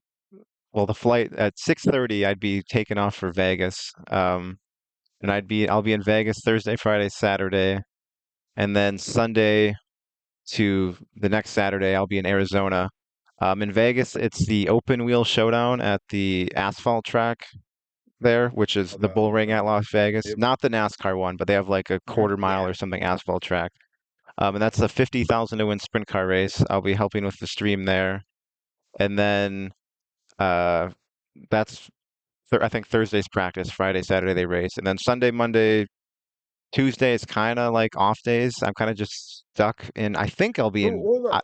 C: the flight at 6:30. I'd be taking off for Vegas. And I'll be in Vegas Thursday, Friday, Saturday, and then Sunday to the next Saturday, I'll be in Arizona. In Vegas, it's the open wheel showdown at the asphalt track there, which is the bull ring at Las Vegas.
A: Yep.
C: Not the NASCAR one, but they have like a quarter mile
A: Yeah.
C: or something asphalt track. And that's a 50,000 to win sprint car race. I'll be helping with the stream there. And then uh, that's I think Thursday's practice, Friday, Saturday they race, and then Sunday, Monday, Tuesday is kind of like off days. I'm kind of just stuck in. I think I'll be
A: Oh,
C: in.
A: hold up.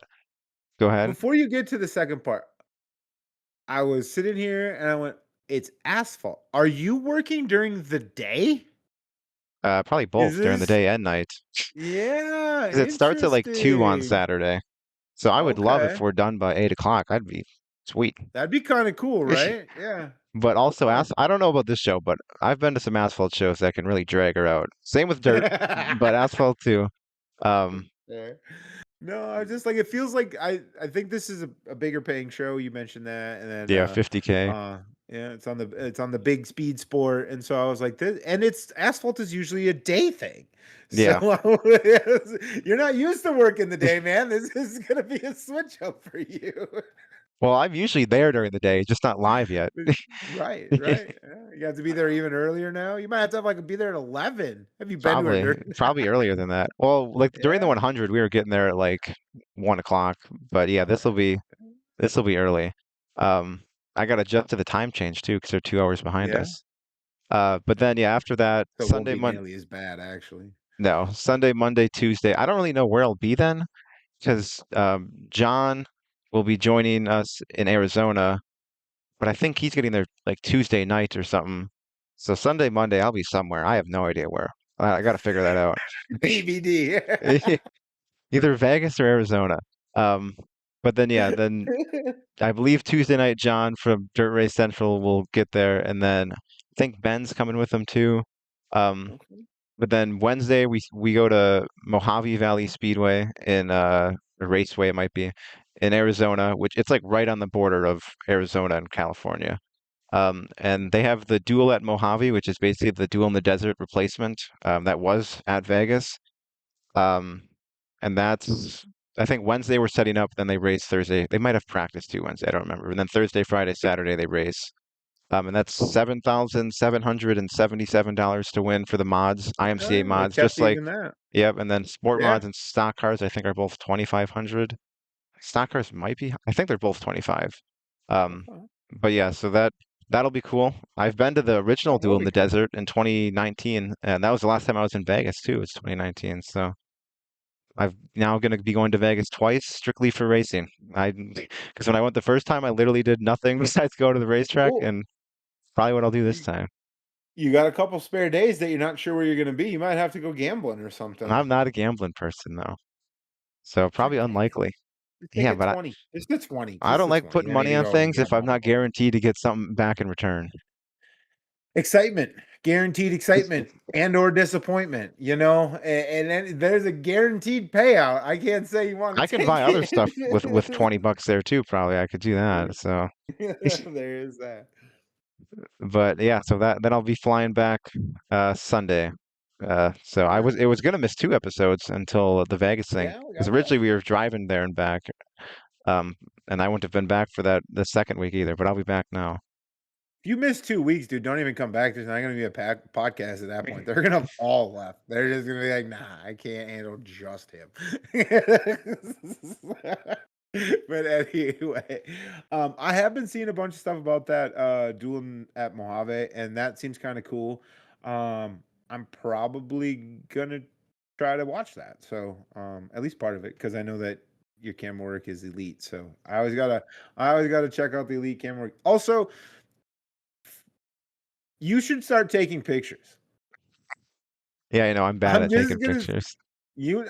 C: Go ahead.
A: Before you get to the second part, I was sitting here and I went, it's asphalt. Are you working during the day?
C: Probably
A: Is
C: both during the
A: this,
C: day and night.
A: yeah,
C: 'Cause it starts at like 2 on
A: interesting.
C: Saturday. So I would love if
A: Okay.
C: we're done by 8 o'clock. I'd be sweet.
A: That'd be kind of cool, right? Yeah.
C: But also,
A: Huh.
C: I don't know about this show, but I've been to some asphalt shows that can really drag her out. Same with dirt, but asphalt too. Um,
A: Yeah. No, I just like it feels like I think this is a bigger paying show. You mentioned that, and then
C: yeah, 50K.
A: yeah, it's on the big speed sport, and so I was like this, and it's asphalt is usually a day thing, so
C: Yeah.
A: you're not used to working the day, man. This is gonna be a switch up for you.
C: Well, I'm usually there during the day, just not live yet.
A: Right, right. Yeah, you have to be there even earlier now. You might have to have like be there at 11. Have you been to a
C: Probably,
A: dirt?
C: probably earlier than that. Well, like during the
A: Yeah.
C: 100, we were getting there at like 1 o'clock. But yeah,
A: Okay.
C: this will be early. Um, I got to adjust to the time change too because they're 2 hours behind
A: Yeah.
C: us. But then yeah, after that,
A: So it won't be nearly as bad, actually.
C: no, Sunday, Monday, Tuesday. I don't really know where I'll be then because John will be joining us in Arizona, but I think he's getting there like Tuesday night or something. So Sunday, Monday, I'll be somewhere. I have no idea where. I got to figure that out.
A: DVD.
C: Either Vegas or Arizona. Um, but then yeah, then I believe Tuesday night John from Dirt Race Central will get there, and then I think Ben's coming with him too. Um,
A: Okay.
C: but then Wednesday we go to Mojave Valley Speedway in a raceway it might be in Arizona, which it's like right on the border of Arizona and California. And they have the Duel at Mojave, which is basically the Duel in the Desert replacement that was at Vegas. Um, and that's, I think Wednesday we're setting up, then they race Thursday. They might have practice too Wednesday, I don't remember. And then Thursday, Friday, Saturday they race. And that's $7,777 to win for the mods, IMCA
A: Oh, they
C: mods, just
A: kept
C: like,
A: even that.
C: yep. And then sport
A: Yeah.
C: mods and stock cars, I think are both 2,500. Stock cars might be, I think they're both 25. Um,
A: Okay.
C: but yeah, so that'll be cool. I've been to the original
A: That will
C: Duel in
A: be
C: the
A: cool.
C: Desert in 2019, and that was the last time I was in Vegas too. It's 2019, so I've now going to be going to Vegas twice strictly for racing. Because when I went the first time, I literally did nothing besides go to the racetrack,
A: Well,
C: and probably what I'll do this
A: you,
C: time.
A: you got a couple spare days that you're not sure where you're going to be. You might have to go gambling or something.
C: I'm not a gambling person though, so probably
A: Take it.
C: unlikely.
A: Just take
C: Yeah,
A: a
C: but
A: 20. Just the 20.
C: I
A: Just
C: don't
A: the
C: like
A: 20. You
C: putting
A: don't need
C: money
A: to
C: on
A: go and
C: things if
A: gamble
C: I'm
A: on the
C: not
A: whole thing.
C: guaranteed to get something back in return.
A: Excitement, guaranteed excitement and or disappointment, and then there's a guaranteed payout. I can't say you want
C: I
A: to
C: can
A: take
C: buy other stuff with
A: it.
C: 20 bucks there too, probably. I could do that. So,
A: There is that.
C: but yeah, so that then I'll be flying back Sunday. So
A: All right.
C: it was gonna miss 2 episodes until the Vegas thing.
A: Yeah, we
C: Because
A: got that.
C: originally we were driving there and back. Um, and I wouldn't have been back for that the second week either, but I'll be back now.
A: If you miss 2 weeks, dude, don't even come back. There's not going to be a podcast at that point. They're going to have all left. They're just going to be like, nah, I can't handle just him. But anyway, I have been seeing a bunch of stuff about that dueling at Mojave, and that seems kind of cool. I'm probably gonna try to watch that. So at least part of it, because I know that your camera work is elite. So I always gotta check out the elite camera work. Also, you should start taking pictures.
C: Yeah, I'm bad
A: I'm
C: at
A: just
C: taking
A: gonna
C: pictures.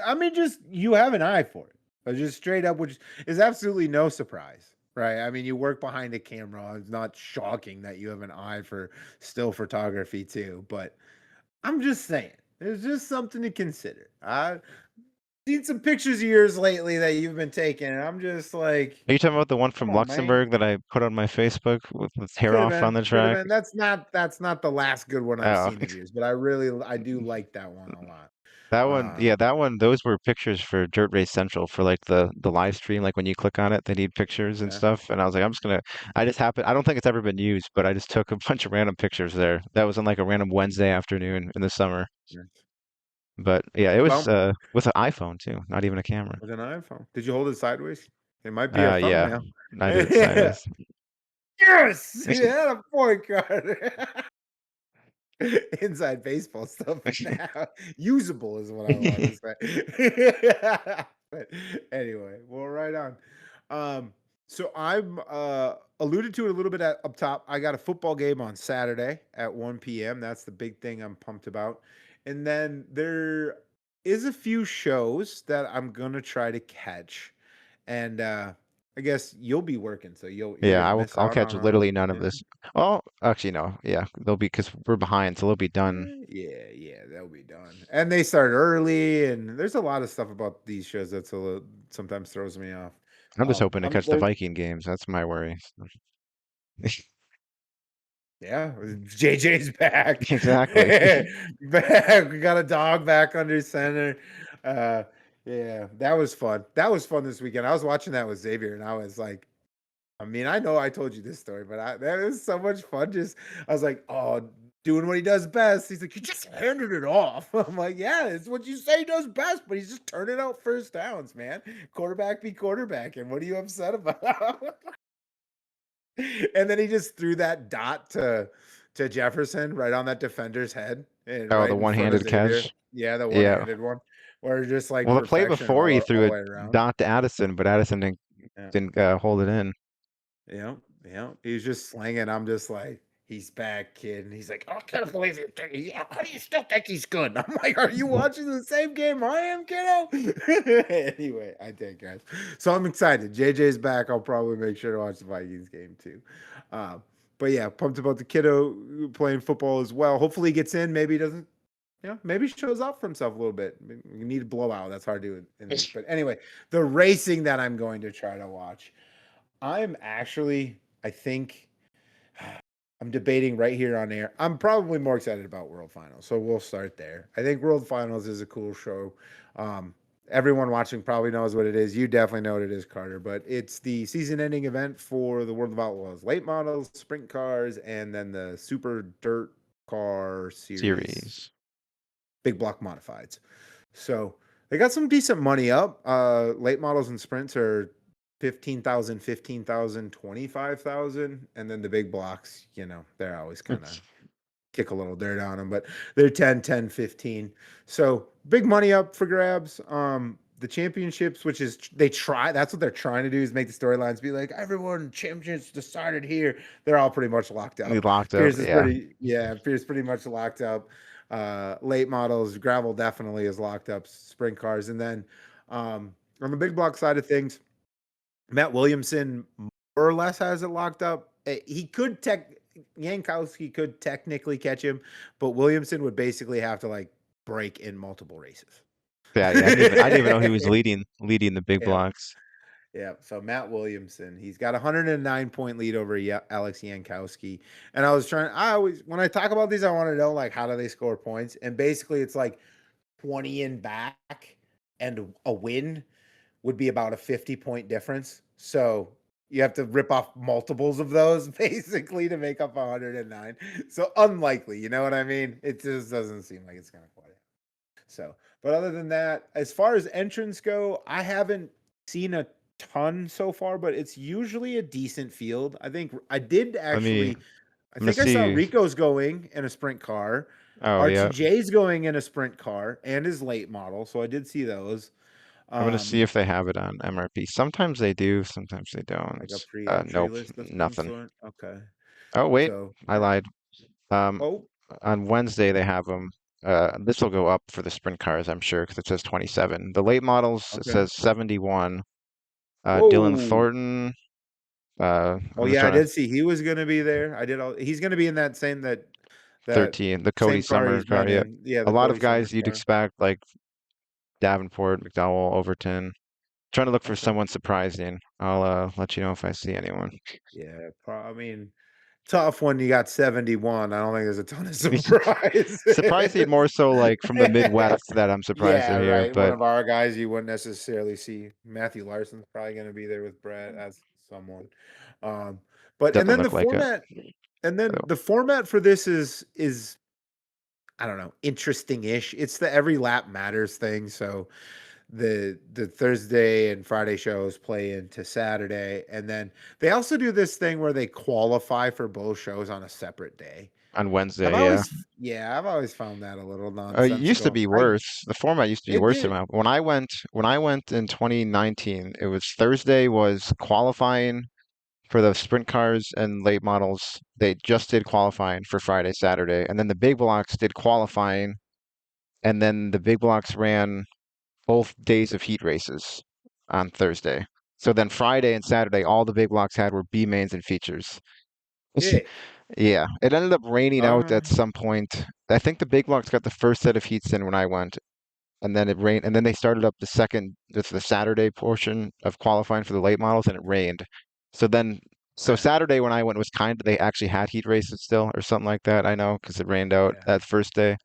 A: I mean, just you have an eye for it. Just straight up, which is absolutely no surprise, right? I mean, you work behind a camera. It's not shocking that you have an eye for still photography too. But I'm just saying, there's just something to consider. I've seen some pictures of yours lately that you've been taking, and I'm just like,
C: Are you talking about the one
A: come
C: from
A: on, man.
C: Luxembourg that I put on my Facebook with hair
A: Could have
C: off on
A: been,
C: the
A: could have
C: track?
A: been. That's not the last good one I've
C: Oh,
A: seen of yours, but I do like that one a lot.
C: that one,
A: Uh,
C: yeah, that one, those were pictures for Dirt Race Central for like the live stream. Like when you click on it, they need pictures and
A: yeah.
C: stuff. And I was like, I just happened, I don't think it's ever been used, but I just took a bunch of random pictures there. That was on like a random Wednesday afternoon in the summer.
A: Yeah.
C: But yeah, it was
A: Well,
C: with an iPhone too, not even a camera.
A: with an iPhone. Did you hold it sideways? It might be a
C: Yeah,
A: thumbnail.
C: I did it sideways.
A: Yes, you had a point card. Inside baseball stuff now. Usable is what I want to say. But anyway, well, right on. So I'm alluded to it a little bit up top. I got a football game on Saturday at 1 p.m. That's the big thing I'm pumped about. And then there is a few shows that I'm gonna try to catch. And I guess you'll be working, so you're
C: Yeah,
A: gonna miss
C: I'll
A: out
C: catch
A: on all
C: literally
A: the
C: none of this. Oh, actually no. Yeah, they'll be because we're behind, so they'll be done.
A: Yeah, they'll be done. And they start early, and there's a lot of stuff about these shows that's a little sometimes throws me off.
C: I'm just hoping to
A: I'm
C: catch the
A: there's
C: Viking games. That's my worry.
A: Yeah, JJ's back.
C: Exactly.
A: Back. We got a dog back under center. Uh yeah, that was fun. That was fun this weekend. I was watching that with Xavier, and I was like, I mean, I know I told you this story, but that was so much fun. Just I was like, oh, doing what he does best. He's like, you just handed it off. I'm like, yeah, it's what you say he does best, but he's just turning out first downs, man. Quarterback be quarterback, and what are you upset about? And then he just threw that dot to Jefferson right on that defender's head and
C: Oh,
A: right
C: the
A: in front of
C: one-handed
A: Xavier.
C: catch.
A: Yeah, the
C: Yeah.
A: one-handed one, where just like
C: Well, the play
A: perfection
C: before he
A: all
C: threw
A: the
C: a
A: way around.
C: dot to Addison, but Addison
A: Yeah.
C: didn't hold it in.
A: Yeah, yeah. He's just slinging. I'm just like, he's back, kid. And he's like, I can't believe it. How do you still think he's good? I'm like, are you watching the same game I am, kiddo? Anyway, I digress. So I'm excited. JJ's back. I'll probably make sure to watch the Vikings game too. Um, but yeah, pumped about the kiddo playing football as well. Hopefully he gets in. Maybe he doesn't. Maybe shows up for himself a little bit. You need a blowout. That's hard to do in these. But anyway, the racing that I'm going to try to watch. I'm actually, I think I'm debating right here on air. I'm probably more excited about World Finals, so we'll start there. I think World Finals is a cool show. Everyone watching probably knows what it is. You definitely know what it is, Carter. But it's the season-ending event for the World of Outlaws, late models, sprint cars, and then the Super Dirt Car Series, big block modifieds. So they got some decent money up. Late models and sprints are 15,000, 15,000, 25,000. And then the big blocks, they're always kind of kick a little dirt on them, but they're 10, 10, 15. So big money up for grabs. The championships, which is that's what they're trying to do, is make the storylines be like, everyone, championships decided here. They're all pretty much locked up. Pierce is pretty much locked up. Late models, gravel definitely is locked up, sprint cars. And then on the big block side of things, Matt Williamson more or less has it locked up. He could Yankowski could technically catch him, but Williamson would basically have to break in multiple races.
C: Yeah, I didn't even know he was leading the big blocks.
A: Yeah, so Matt Williamson, he's got a 109-point lead over Alex Yankowski. And when I talk about these, I want to know how do they score points? And basically it's 20 in back and a win would be about a 50-point difference. So you have to rip off multiples of those basically to make up 109. So unlikely, you know what I mean? It just doesn't seem like it's going to quite happen. So, but other than that, as far as entrants go, I haven't seen a ton so far, but it's usually a decent field. I think I did actually. I saw Rico's going in a sprint car.
C: Oh,
A: RTJ's going in a sprint car and his late model. So I did see those.
C: I'm gonna see if they have it on MRP. Sometimes they do, sometimes they don't.
A: Like a pre-entry
C: Nope,
A: list of
C: nothing.
A: some sort? Okay.
C: Oh wait,
A: So
C: I lied.
A: oh,
C: On Wednesday they have them. This will go up for the sprint cars, I'm sure, because it says 27. The late models, it
A: okay.
C: says 71.
A: Whoa.
C: Dylan Thornton.
A: Oh yeah, I did see he was going to be there. He's going to be in that
C: 13, the Cody Summer car. Yeah,
A: yeah.
C: A lot of guys you'd expect, like Davenport, McDowell, Overton. Trying to look for someone surprising. I'll let you know if I see anyone.
A: Yeah, I mean, tough when you got 71. I don't think there's a ton of surprise.
C: Surprising more so from the Midwest that I'm surprised they're here.
A: Right.
C: But
A: one of our guys you wouldn't necessarily see. Matthew Larson's probably going to be there with Brett as someone. But and then the format, the format for this is I don't know, interesting-ish. It's the every lap matters thing. So the Thursday and Friday shows play into Saturday, and then they also do this thing where they qualify for both shows on a separate day
C: on Wednesday.
A: I've always found that a little nonsensical.
C: It used to be worse. The format used to be worse than when I went in 2019. It was Thursday was qualifying for the sprint cars and late models. They just did qualifying for Friday, Saturday, and then the big blocks did qualifying, and then the big blocks ran both days of heat races on Thursday. So then Friday and Saturday, all the big blocks had were B mains and features. Yeah, it ended up raining out at some point. I think the big blocks got the first set of heats in when I went, and then it rained, and then they started up the Saturday portion of qualifying for the late models, and it rained. So Saturday when I went was they actually had heat races still or something like that. I know because it rained out that first day.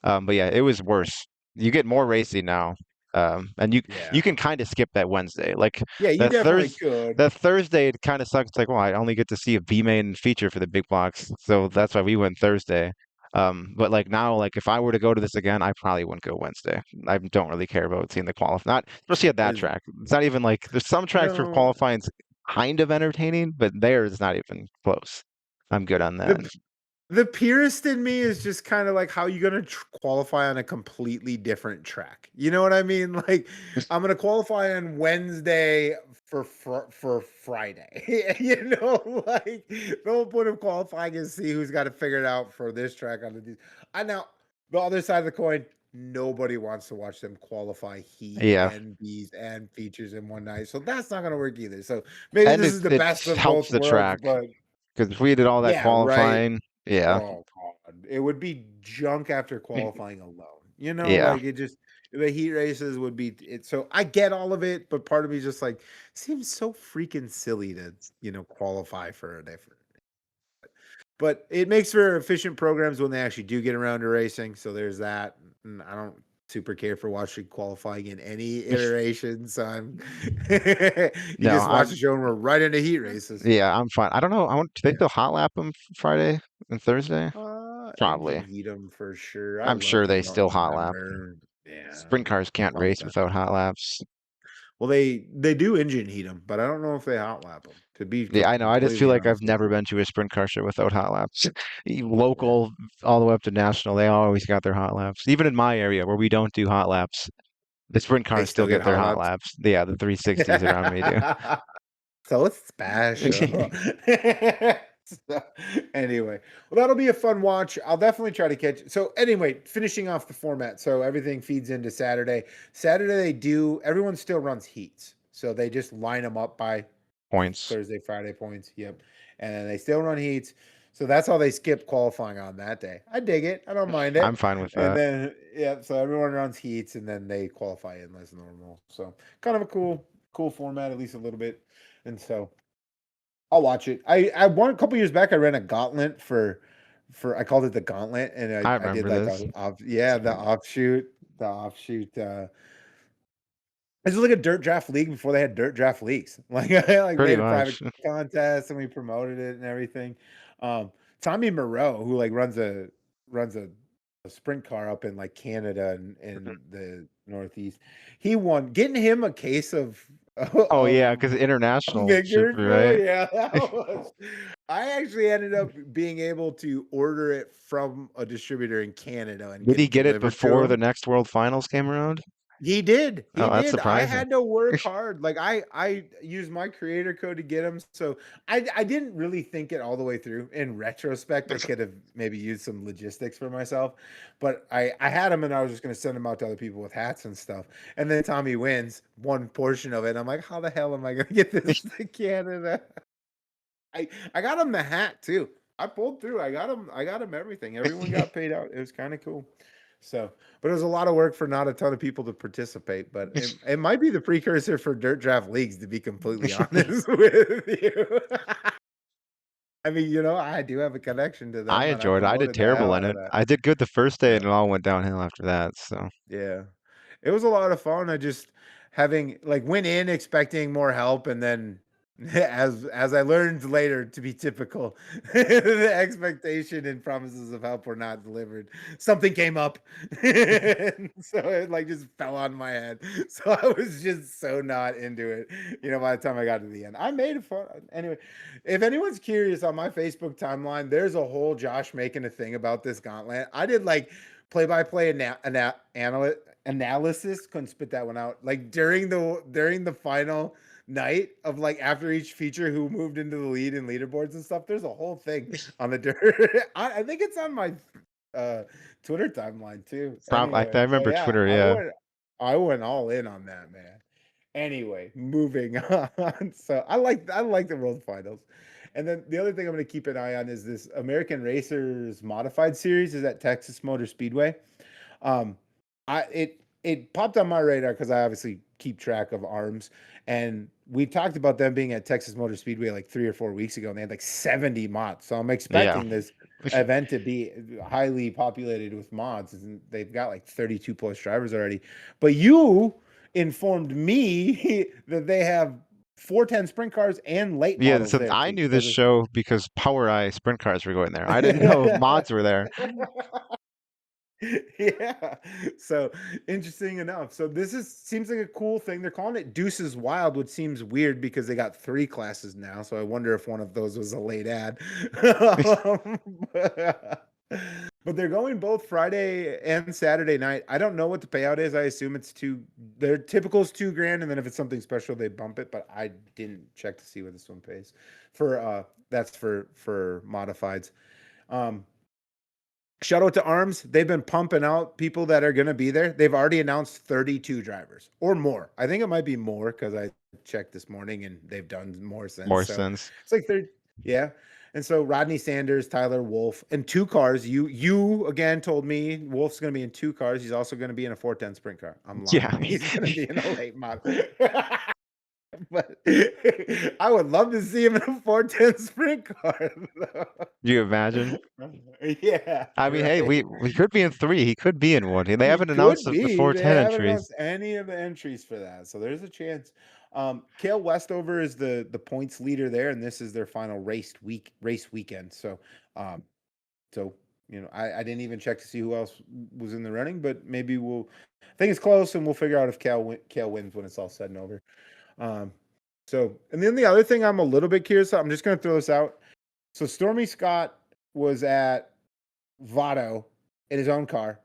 C: But yeah, it was worse. You get more racing now. And you can kind of skip that Wednesday.
A: You definitely could.
C: The Thursday it kind of sucks. It's well, I only get to see a B main feature for the big blocks, so that's why we went Thursday. But now, if I were to go to this again, I probably wouldn't go Wednesday. I don't really care about seeing the qualifying, not especially at that track. It's not even there's some tracks for qualifying's kind of entertaining, but theirs is not even close. I'm good on that.
A: The purist in me is just kind of how you going to qualify on a completely different track. You know what I mean? I'm going to qualify on Wednesday for Friday. You know, like the whole point of qualifying is see who's got to figure it out for this track on the. I now the other side of the coin. Nobody wants to watch them qualify heat
C: Yeah,
A: and bees and features in one night, so that's not going to work either. So maybe
C: and
A: this is the
C: it
A: best of
C: helps
A: both
C: the
A: worlds,
C: track
A: but
C: because if we did all that
A: yeah, right.
C: qualifying, yeah,
A: Oh god, it would be junk after qualifying alone. You know,
C: yeah.
A: like it just the heat races would be it. So I get all of it, but part of me is just like seems so freaking silly to qualify for a different. But it makes for efficient programs when they actually do get around to racing. So there's that. And I don't super care for watching qualifying in any iteration. So I'm you
C: No,
A: just watch
C: I'm
A: the show and we're right into heat races.
C: yeah, I'm fine. I don't know. Do they still hot lap them Friday and Thursday?
A: Engine
C: Probably.
A: heat 'em for sure. I
C: I'm
A: love
C: sure
A: the
C: they still
A: Darton
C: hot lap.
A: number. Yeah,
C: Sprint cars can't
A: love
C: race
A: that.
C: without hot laps.
A: Well, they do engine heat them, but I don't know if they hot lap them. To be
C: Yeah, I know. I just feel
A: completely
C: like I've
A: honest with
C: never
A: you.
C: been to a sprint car show without hot laps.
A: Yeah,
C: Local all the way up to national, they always got their hot laps. Even in my area where we don't do hot laps, the sprint
A: they
C: cars still
A: still get
C: get their
A: hot
C: hot
A: laps.
C: laps. Yeah, the 360s around me do.
A: So it's special. So, anyway, well, that'll be a fun watch. I'll definitely try to catch. So anyway, finishing off the format. So everything feeds into Saturday. Saturday everyone still runs heats. So they just line them up by
C: Points.
A: Thursday, Friday points. Yep. And then they still run heats. So that's how they skip qualifying on that day. I dig it. I don't mind
C: I'm
A: it.
C: fine with
A: And
C: that.
A: then yeah, so everyone runs heats and then they qualify in as normal. So kind of a cool format, at least a little bit. And so I'll watch it. I won a couple years back. I ran a gauntlet I called it the gauntlet, and
C: I
A: I did
C: remember
A: like
C: this.
A: the offshoot. This was like a dirt draft league before they had dirt draft leagues. Like I like
C: Pretty
A: made a private
C: much.
A: contest and we promoted it and everything. Tommy Moreau, who like runs a sprint car up in like Canada and in the Northeast, he won. Getting him a case of
C: Oh
A: of
C: yeah, because international ship,
A: Vineyard, bro.
C: right?
A: Yeah, that was. I actually ended up being able to order it from a distributor in Canada and
C: Did
A: get
C: he
A: it
C: get it
A: delivered to
C: before the
A: him.
C: next World Finals came around?
A: He did. He
C: Oh, that's
A: did. I
C: surprising.
A: had to work hard. Like I used my creator code to get him. So I didn't really think it all the way through. In retrospect, I could have maybe used some logistics for myself. But I had him and I was just gonna send them out to other people with hats and stuff. And then Tommy wins one portion of it. And I'm like, how the hell am I gonna get this to Canada? I got him the hat too. I pulled through. I got him everything. Everyone got paid out. It was kind of cool. So, but it was a lot of work for not a ton of people to participate. But it might be the precursor for dirt draft leagues, to be completely honest with you. I mean, I do have a connection to
C: I
A: them, and I
C: enjoyed it. I did
A: promoted the hell
C: terrible in
A: out of
C: it.
A: that.
C: I did good the first day,
A: Yeah.
C: and it all went downhill after that. So
A: Yeah. It was a lot of fun. I just having like went in expecting more help and then as I learned later to be typical, the expectation and promises of help were not delivered. Something came up. And so it like just fell on my head. So I was just so not into it, by the time I got to the end. I made it fun. Anyway, if anyone's curious on my Facebook timeline, there's a whole Josh making a thing about this gauntlet. I did like play-by-play analysis. Couldn't spit that one out. Like during the final night of like after each feature, who moved into the lead and leaderboards and stuff. There's a whole thing on the dirt. I think it's on my Twitter timeline too.
C: I
A: Anyway, so
C: remember
A: yeah,
C: Twitter.
A: I
C: Yeah,
A: went I went all in on that, man. Anyway, moving on. So I like the World Finals. And then the other thing I'm going to keep an eye on is this American Racers Modified Series is at Texas Motor Speedway. Um, it popped on my radar because I obviously keep track of ARMS, and we talked about them being at Texas Motor Speedway like 3 or 4 weeks ago, and they had like 70 mods. So I'm
C: yeah.
A: expecting this event to be highly populated with mods, and they've got like 32 plus drivers already. But you informed me that they have 410 sprint cars and late
C: Yeah,
A: models
C: so
A: there
C: I
A: too.
C: knew
A: So
C: this show because Power Eye sprint cars were going there. I didn't know mods were there.
A: Yeah. So interesting enough. So this seems like a cool thing. They're calling it Deuces Wild, which seems weird because they got 3 classes now. So I wonder if one of those was a late ad. But they're going both Friday and Saturday night. I don't know what the payout is. I assume it's their typical is $2,000, and then if it's something special, they bump it. But I didn't check to see what this one pays for. That's for modifieds. Um, Shout out to Arms. They've been pumping out people that are going to be there. They've already announced 32 drivers or more. I think it might be more because I checked this morning and they've done more since.
C: More
A: So
C: sense.
A: it's like they're, yeah. And so Rodney Sanders, Tyler Wolf, and 2 cars. You again told me Wolf's going to be in 2 cars. He's also going to be in a 410 sprint car. I'm lying.
C: Yeah.
A: He's going to be in a late model. But I would love to see him in a 410 sprint car.
C: You imagine?
A: Yeah.
C: I mean, hey,
A: Right.
C: we could be in 3. He could be in 1. They
A: He
C: haven't
A: could
C: announced the
A: be. They
C: 410
A: haven't
C: entries.
A: announced any of the entries for that, so there's a chance. Cale Westover is the points leader there, and this is their final race weekend. So, so I didn't even check to see who else was in the running, but maybe I think it's close, and we'll figure out if Cale wins when it's all said and over. So, and then the other thing I'm a little bit curious. I'm just going to throw this out. So, Stormy Scott was at Votto in his own car,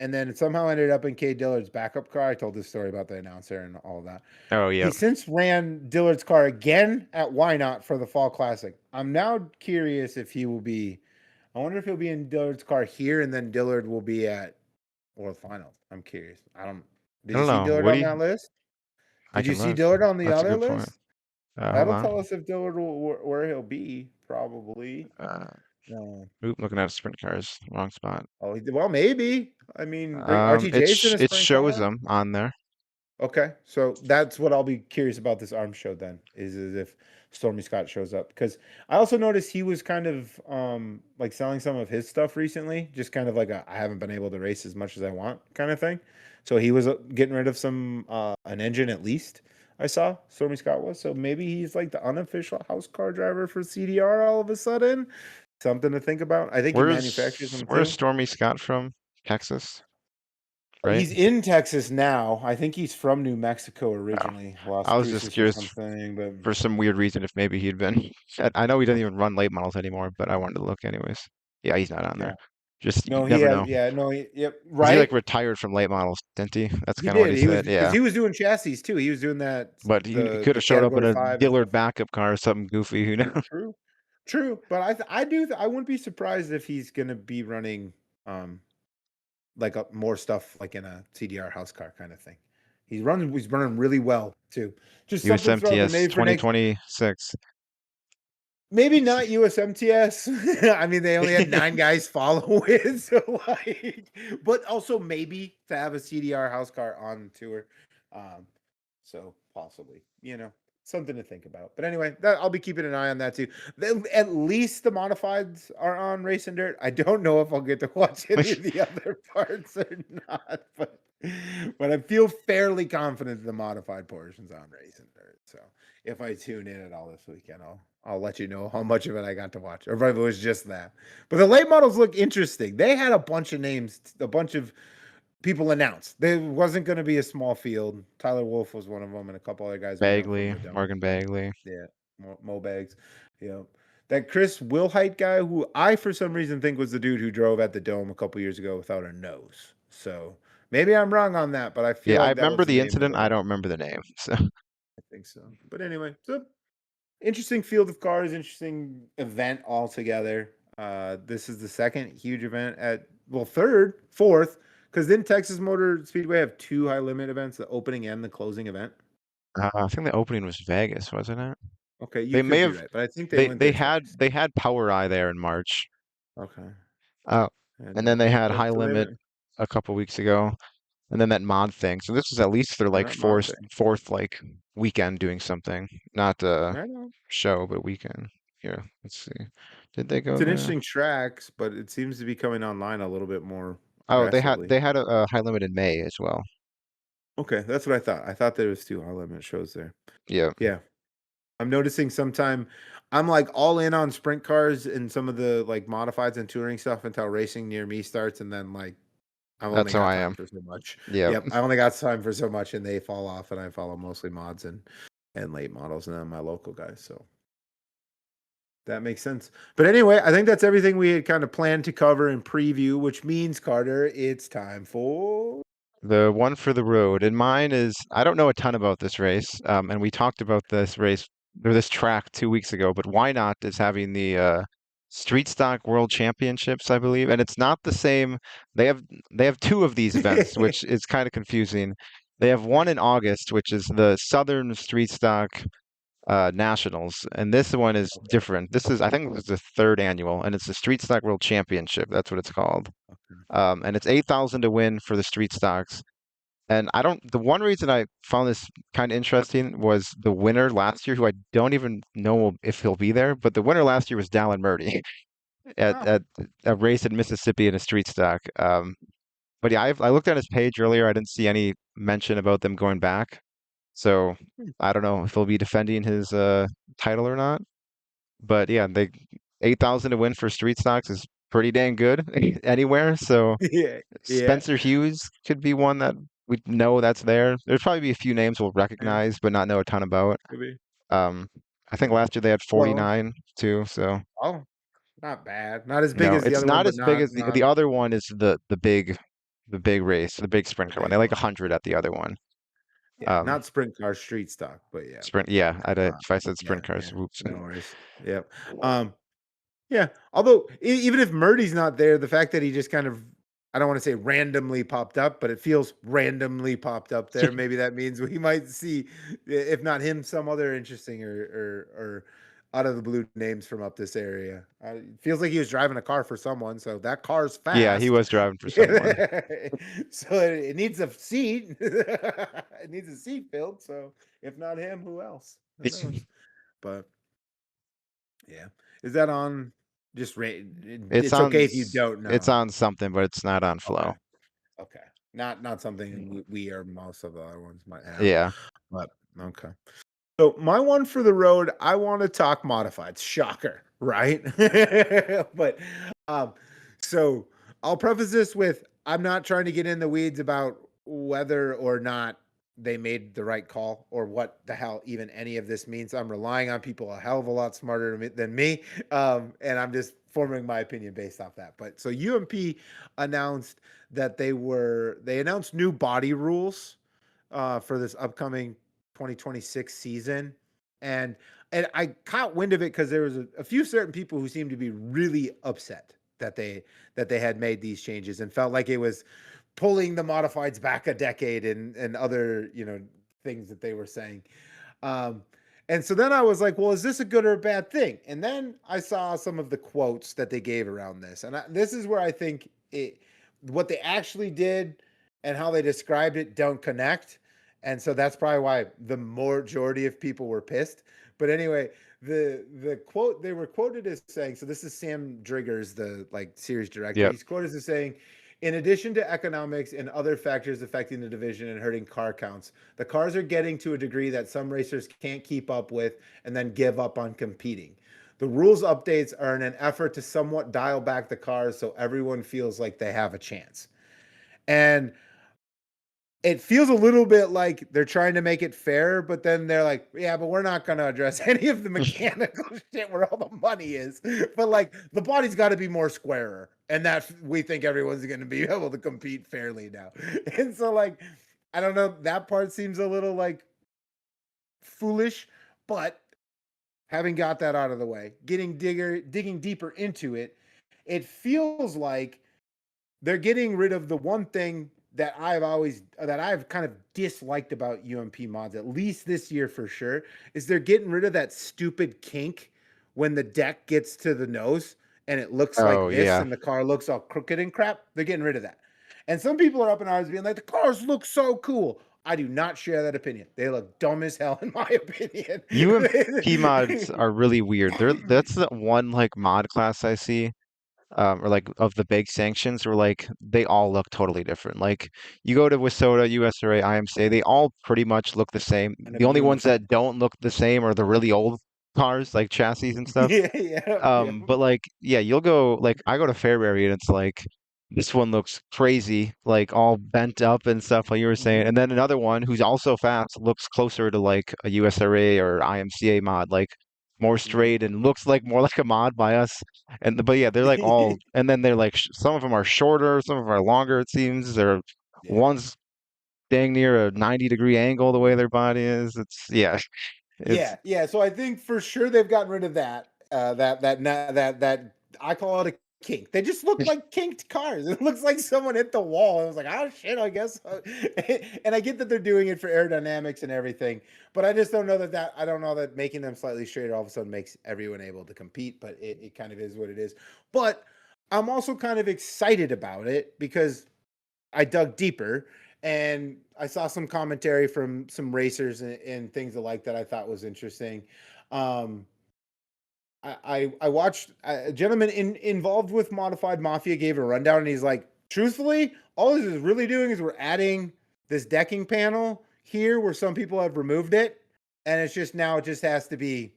A: and then it somehow ended up in Kay Dillard's backup car. I told this story about the announcer and all of that.
C: Oh, yeah.
A: He since ran Dillard's car again at Why Not for the Fall Classic. I'm now curious if he will be. I wonder if he'll be in Dillard's car here, and then Dillard will be at World Finals. I'm curious. Did
C: I
A: you
C: don't
A: see
C: know.
A: Dillard on that list?
C: I
A: Did you
C: can
A: see
C: look.
A: Dillard on the
C: That's a
A: other
C: good point.
A: list?
C: Hold
A: That'll
C: on.
A: tell us if Dillard where he'll be, probably. No.
C: Looking at sprint cars, wrong spot.
A: Oh, well, maybe. I mean, RTJ's in a
C: It
A: sprint
C: shows
A: car.
C: them on there.
A: Okay, so that's what I'll be curious about this arm show then, is if Stormy Scott shows up, because I also noticed he was kind of like selling some of his stuff recently, just kind of like I haven't been able to race as much as I want kind of thing. So he was getting rid of some an engine at least. I saw Stormy Scott was, so maybe he's like the unofficial house car driver for CDR all of a sudden. Something to think about. I think he manufactures them
C: Where's
A: too.
C: Stormy Scott from? Texas, right?
A: He's in Texas now. I think he's from New Mexico
C: Oh,
A: originally, Las
C: I was just
A: Cruces or
C: curious
A: something. But
C: for some weird reason if maybe he'd been. I know he doesn't even run late models anymore, but I wanted to look anyways. Yeah, he's not on
A: yeah,
C: there. Just you
A: no, he
C: never
A: has.
C: know.
A: Yeah, no, yep,
C: Because he like
A: right.
C: retired from late models, didn't he? That's
A: He
C: kind of what
A: did.
C: he
A: He was
C: said.
A: because
C: Yeah.
A: he was doing chassis too. He was doing that
C: But he could
A: the
C: have showed up in
A: category
C: a
A: 5 and
C: Dillard
A: stuff.
C: backup car or something goofy, who knows?
A: True, true. But I wouldn't be surprised if he's gonna be running like more stuff like in a CDR house car kind of thing. He's running really well too. Just something to throw out there
C: USMTS
A: maybe for next.
C: 2026.
A: Maybe not USMTS. I mean, they only had 9 guys follow it, so like, but also maybe to have a CDR house car on tour. So possibly, something to think about. But anyway, I'll be keeping an eye on that too. At least the modifieds are on Race and Dirt. I don't know if I'll get to watch any of the other parts or not, but I feel fairly confident the modified portion's on Race and Dirt. So if I tune in at all this weekend, I'll let you know how much of it I got to watch, or if it was just that. But the late models look interesting. They had a bunch of names, a bunch of people announced. There wasn't going to be a small field. Tyler Wolf was one of them, and a couple other guys moving up from
C: Bagley,
A: the dump.
C: Morgan Bagley.
A: Yeah, Mo Bags. Yeah, that Chris Wilhite guy, who I for some reason think was the dude who drove at the Dome a couple years ago without a nose. So maybe I'm wrong on that, but I feel
C: Yeah, I
A: like that
C: remember
A: was the
C: the
A: name that
C: incident.
A: was
C: I
A: on.
C: don't remember the name. So
A: I think so. But anyway, so interesting field of cars, interesting event altogether. This is the second huge event third, fourth, because then Texas Motor Speedway have 2 high limit events, the opening and the closing event.
C: I think the opening was Vegas, wasn't it?
A: Okay, you
C: They may
A: could be
C: have
A: right, but I think they went there twice.
C: they had Power Eye there in March.
A: Okay.
C: Oh, and then they had
A: Yep,
C: High
A: so they
C: Limit
A: haven't.
C: a couple weeks ago, and then that mod thing. So this is at least their
A: All
C: like
A: right, mod thing.
C: fourth like weekend doing something, not a
A: Right on.
C: show, but weekend. Here, let's see. Did they go
A: It's an
C: there?
A: interesting tracks, but it seems to be coming online a little bit more
C: Oh,
A: aggressively.
C: they had a High Limit in May as well.
A: Okay, that's what I thought. I thought there was 2 high limit shows there.
C: Yeah,
A: Yeah. I'm noticing sometime I'm like all in on sprint cars and some of the like modifieds and touring stuff until racing near me starts, and then like I've only
C: that's how
A: got
C: I
A: time
C: am.
A: for so much.
C: Yeah,
A: Yep, I only got time for so much, and they fall off, and I follow mostly mods and late models, and then my local guys. So That makes sense. But anyway, I think that's everything we had kind of planned to cover and preview, which means, Carter, it's time for.
C: The one for the road, and mine is I don't know a ton about this race, and we talked about this race or this track 2 weeks ago. But Why Not is having the Street Stock World Championships, I believe, and it's not the same. They have they have two of these events, which is kind of confusing. They have one in August, which is the Southern Street Stock Nationals, and this one is different. This is I think this is the third annual, and it's the Street Stock World Championship. That's what it's called. And it's 8,000 to win for the street stocks. And I don't, the one reason I found this kind of interesting was the winner last year, who I don't even know if he'll be there, but the winner last year was Dallin Murdy at,
A: Oh,
C: at a race in Mississippi in a street stock. But yeah, I looked at his page earlier. I didn't see any mention about them going back. So
A: hmm.
C: I don't know if he'll be defending his title or not. But yeah, they 8,000 to win for street stocks is pretty dang good anywhere. So
A: Yeah, yeah,
C: Spencer Hughes could be one that we know that's there. There'd probably be a few names we'll
A: yeah,
C: recognize, but not know a ton about.
A: maybe.
C: Um, I think last year they had
A: Well,
C: 49 too, so
A: oh, not bad. Not as big
C: no,
A: as the
C: it's
A: other one,
C: not
A: but
C: as big
A: not
C: as
A: not
C: the other one is the big race, the big sprint
A: the
C: car one. They
A: big
C: like
A: one.
C: 100 at the other one.
A: Yeah,
C: Um,
A: not sprint car, street stock, but yeah.
C: sprint, yeah,
A: Uh,
C: if I said
A: yeah,
C: sprint cars,
A: yeah.
C: whoops.
A: No worries. Yep. Um, Yeah, although even if Murdy's not there, the fact that he just kind of, I don't want to say randomly popped up, but it feels randomly popped up there. Maybe that means we might see, if not him, some other interesting or out of the blue names from up this area. It feels like he was driving a car for someone, so that car's
C: Yeah, he
A: fast.
C: was driving for someone.
A: So it needs a seat. It needs a seat filled. So if not him, who else? Who knows? But yeah. Is that on just
C: It's
A: it's
C: on
A: okay if you don't
C: it's
A: know.
C: on something, but it's not on
A: Okay.
C: flow.
A: Okay. Not something we or most of the other ones might have.
C: Yeah.
A: But okay. So my one for the road, I want to talk modifieds. Shocker, right? But um, so I'll preface this with I'm not trying to get in the weeds about whether or not they made the right call or what the hell even any of this means. I'm relying on people a hell of a lot smarter than me, and I'm just forming my opinion based off that. But so UMP announced that they announced new body rules for this upcoming 2026 season, and I caught wind of it because there was a few certain people who seemed to be really upset that they had made these changes and felt like it was pulling the modifieds back a decade and other things that they were saying. Um, and so then I was like, well, is this a good or a bad thing? And then I saw some of the quotes that they gave around this, and this is where I think what they actually did and how they described it don't connect. And so that's probably why the majority of people were pissed. But anyway, the quote they were quoted as saying, so this is Sam Driggers, the series director.
C: Yep.
A: He's quoted as saying, in addition to economics and other factors affecting the division and hurting car counts, the cars are getting to a degree that some racers can't keep up with and then give up on competing. The rules updates are in an effort to somewhat dial back the cars so everyone feels like they have a chance. And it feels a little bit like they're trying to make it fair, but then they're like, yeah, but we're not going to address any of the mechanical shit where all the money is. But the body's got to be more squarer. And that we think everyone's going to be able to compete fairly now. And so, I don't know, that part seems a little foolish, but having got that out of the way, digging deeper into it, it feels like they're getting rid of the one thing that I've kind of disliked about UMP mods, at least this year for sure, is they're getting rid of that stupid kink when the deck gets to the nose and it looks like
C: Oh
A: this
C: yeah.
A: and the car looks all crooked and crap. They're getting rid of that. And some people are up in arms being like, the cars look so cool. I do not share that opinion. They look dumb as hell, in my opinion.
C: UMP mods are really weird. That's the one mod class I see, or of the big sanctions where they all look totally different. Like you go to Wisoda, USRA, IMCA, they all pretty much look the same.
A: Kind
C: The
A: of
C: only ones
A: uniform.
C: that don't look the same are the really old cars, like chassis and stuff.
A: Yeah, yeah, yeah.
C: But yeah, you'll go I go to Fairbury and it's this one looks crazy, all bent up and stuff, like you were saying.
A: Mhm.
C: And then another one who's also fast looks closer to a USRA or IMCA mod. more straight and looks like more like a mod by us. But yeah, they're like all, and then they're like some of them are shorter, some of them are longer. It seems they're
A: Yeah.
C: one's dang near a 90-degree angle the way their body is. It's yeah, it's
A: Yeah. So I think for sure they've gotten rid of that. That I call it a kink. They just look like kinked cars. It looks like someone hit the wall. I was like, oh shit, I guess. And I get that they're doing it for aerodynamics and everything, but I just don't know that I don't know that making them slightly straighter all of a sudden makes everyone able to compete. But it kind of is what it is. But I'm also kind of excited about it because I dug deeper and I saw some commentary from some racers and things like that I thought was interesting. Um, I watched a gentleman involved with Modified Mafia gave a rundown, and he's like, truthfully, all this is really doing is we're adding this decking panel here where some people have removed it, and it's just now it just has to be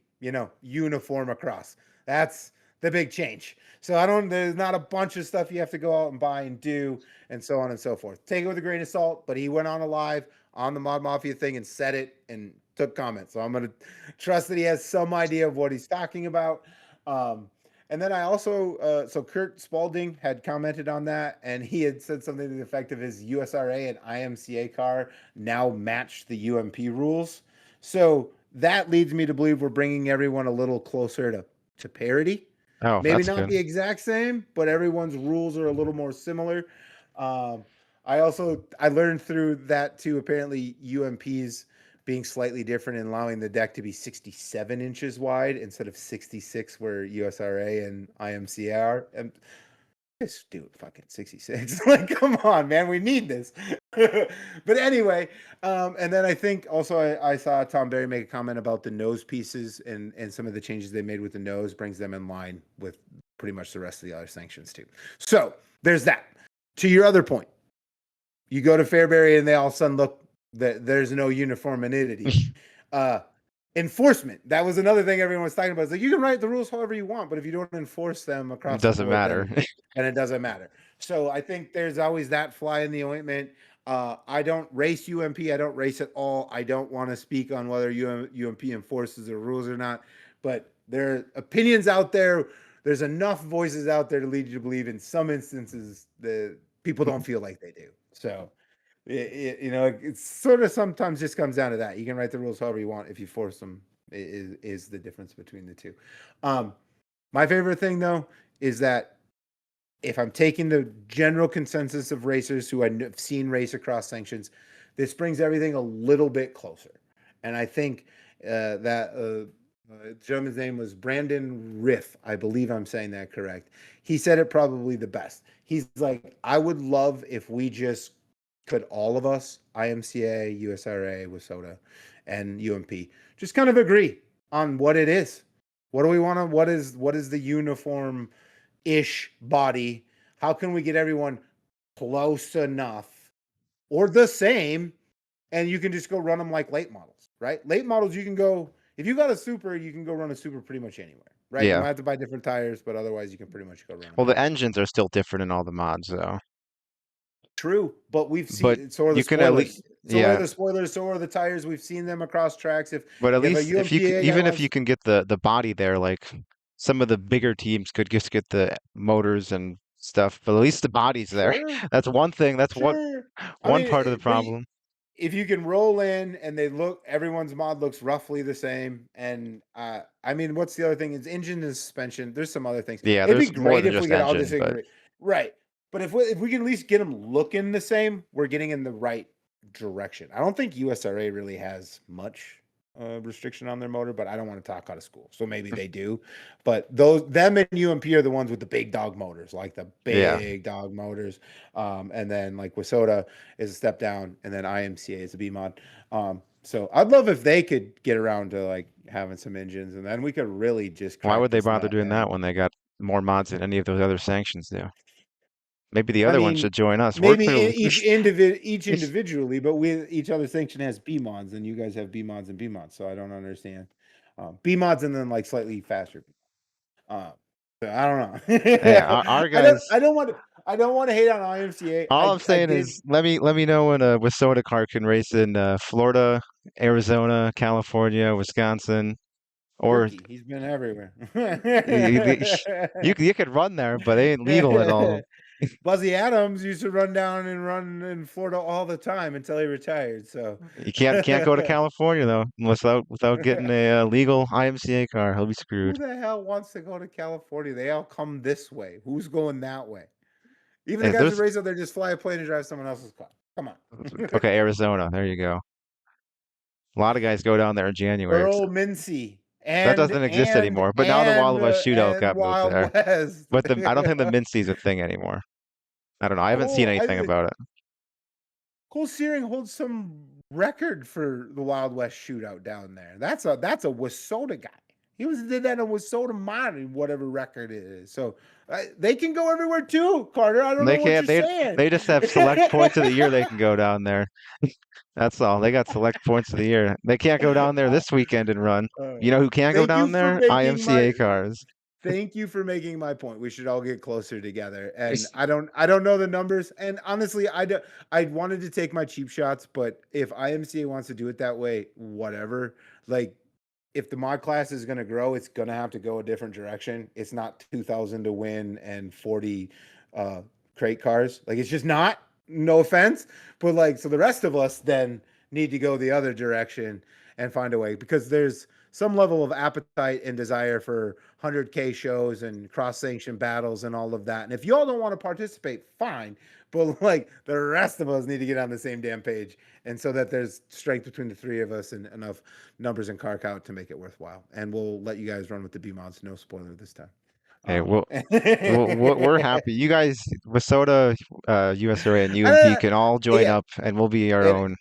A: uniform across. That's the big change. So there's not a bunch of stuff you have to go out and buy and do, and so on and so forth. Take it with a grain of salt, but he went on a live on the Mod Mafia thing and said it and took comments. So I'm going to trust that he has some idea of what he's talking about. And then I also, so Kurt Spalding had commented on that, and he had said something to the effect of his USRA and IMCA car now match the UMP rules. So that leads me to believe we're bringing everyone a little closer to parity.
C: oh,
A: Maybe
C: that's
A: not
C: good.
A: the exact same, but everyone's rules are a little more similar. I learned through that too. Apparently, UMPs being slightly different and allowing the deck to be 67 inches wide instead of 66, where USRA and IMCA are. And just do it fucking 66. Like, come on, man, we need this. But anyway, and then I think also I saw Tom Berry make a comment about the nose pieces and some of the changes they made with the nose brings them in line with pretty much the rest of the other sanctions too. So there's that. To your other point, you go to Fairbury and they all of a sudden look that there's no uniformity. Enforcement. That was another thing everyone was talking about. It's like you can write the rules however you want, but if you don't enforce them
C: It
A: across the
C: doesn't
A: board,
C: matter.
A: then it doesn't matter. So I think there's always that fly in the ointment. I don't race UMP. I don't race at all. I don't want to speak on whether UMP enforces the rules or not, but there are opinions out there. There's enough voices out there to lead you to believe in some instances the people don't feel like they do. So it's sort of sometimes just comes down to that. You can write the rules however you want. If you force them, is the difference between the two. My favorite thing though is that if I'm taking the general consensus of racers who I've seen race across sanctions, this brings everything a little bit closer. And I think that the gentleman's name was Brandon Riff. I believe I'm saying that correct. He said it probably the best. He's like, I would love if we just could all of us, IMCA, USRA, WISOTA, and UMP, just kind of agree on what it is. What do we want to, what is the uniform-ish body? How can we get everyone close enough or the same? And you can just go run them like late models, right? Late models, you can go, if you got a super, you can go run a super pretty much anywhere, right? You
C: Yeah.
A: might have to buy different tires, but otherwise you can pretty much go run them
C: Well, the
A: anywhere.
C: engines are still different in all the mods, though.
A: True, but we've
C: But
A: seen so are the
C: you can at least,
A: spoilers. So are
C: yeah.
A: the spoilers. So are the tires. We've seen them across tracks.
C: But at
A: If a
C: least if you
A: UMPA guy
C: even if
A: wants,
C: you can get the body there, like some of the bigger teams could just get the motors and stuff, but at least the body's there.
A: sure,
C: That's one thing. That's
A: sure. I
C: one
A: mean,
C: part of the problem.
A: if you can roll in and they look, everyone's mod looks roughly the same. And I mean, what's the other thing? It's engine and suspension. There's some other things.
C: Yeah,
A: It'd be
C: there's more
A: great
C: than
A: if we
C: just
A: could all
C: engine, but
A: disagree, right? But if we can at least get them looking the same, we're getting in the right direction. I don't think USRA really has much restriction on their motor, but I don't want to talk out of school, so maybe they do. But them and UMP are the ones with the big dog motors, like the
C: yeah.
A: big dog motors. And then like WISOTA is a step down, and then IMCA is a B mod. So I'd love if they could get around to like having some engines, and then we could really just
C: Why
A: crack
C: would they
A: this
C: bother
A: nut
C: doing that
A: and
C: when they got more mods than any of those other sanctions do? Maybe the
A: I
C: other one
A: mean,
C: should join us. We're
A: maybe
C: clearly
A: each individually, but each other sanction has B mods, and you guys have B mods and B mods. So I don't understand. B mods and then like slightly faster. Uh, so I don't
C: yeah,
A: know.
C: our
A: I don't.
C: guys.
A: I don't want to hate on IMCA.
C: All I'm
A: I
C: saying
A: did.
C: is let me know when a WISSOTA car can race in Florida, Arizona, California, Wisconsin, Or
A: Ricky, he's been everywhere.
C: you could run there, but it ain't legal at all.
A: Buzzy Adams used to run down and run in Florida all the time until he retired. So
C: You can't go to California though, unless without getting a legal IMCA car. He'll be
A: who
C: screwed.
A: the hell wants to go to California? They all come this way. Who's going that way? Even the
C: Hey,
A: guys who
C: there's
A: race up there just fly a plane and drive someone else's car. Come on.
C: okay, Arizona. There you go. A lot of guys go down there in January.
A: Earl Mincy
C: That
A: and
C: doesn't exist
A: and
C: anymore. But now the
A: and
C: Wild West
A: uh,
C: Shootout
A: and
C: got moved
A: Wild
C: there.
A: West.
C: But I don't think the Mincy's a thing anymore. I don't know. I haven't seen anything about it.
A: Cole Searing holds some record for the Wild West Shootout down there. That's a Wissota guy. He did that in Wissota Mine, whatever record it is. So they can go everywhere too, Carter. I don't know what you're saying.
C: They just have select points of the year they can go down there. That's all. They got select points of the year. They can't go down there this weekend and run. You know who can't go down there? IMCA cars.
A: Thank you for making my point. We should all get closer together. And I don't know the numbers. And honestly, I wanted to take my cheap shots, but if IMCA wants to do it that way, whatever. Like, if the mod class is going to grow, it's going to have to go a different direction. It's not 2,000 to win and 40 crate cars. Like, it's just not. No offense, but like, so the rest of us then need to go the other direction and find a way, because there's some level of appetite and desire for 100K shows and cross-sanction battles and all of that. And if y'all don't want to participate, fine. But like, the rest of us need to get on the same damn page, and so that there's strength between the three of us and enough numbers and car count to make it worthwhile. And we'll let you guys run with the B mods. No spoiler this time.
C: Hey, we're happy. You guys, Wissota, USRA, and UMP can all join up, and we'll be our own.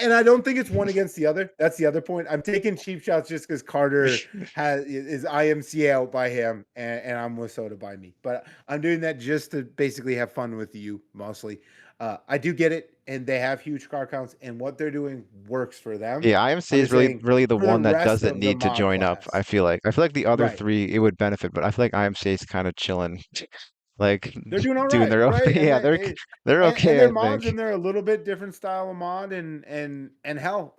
A: And I don't think it's one against the other. That's the other point. I'm taking cheap shots just because Carter is IMCA out by him, and I'm Wissota by me. But I'm doing that just to basically have fun with you, mostly. I do get it, and they have huge car counts, and what they're doing works for them.
C: Yeah, IMCA is really the one that doesn't need to join up. I feel like the other three, it would benefit, but I feel like IMCA is kind of chilling. Like,
A: they're doing all
C: right,
A: their own.
C: Right? Yeah, they're okay.
A: And their mods, and they're a little bit different style of mod, and hell,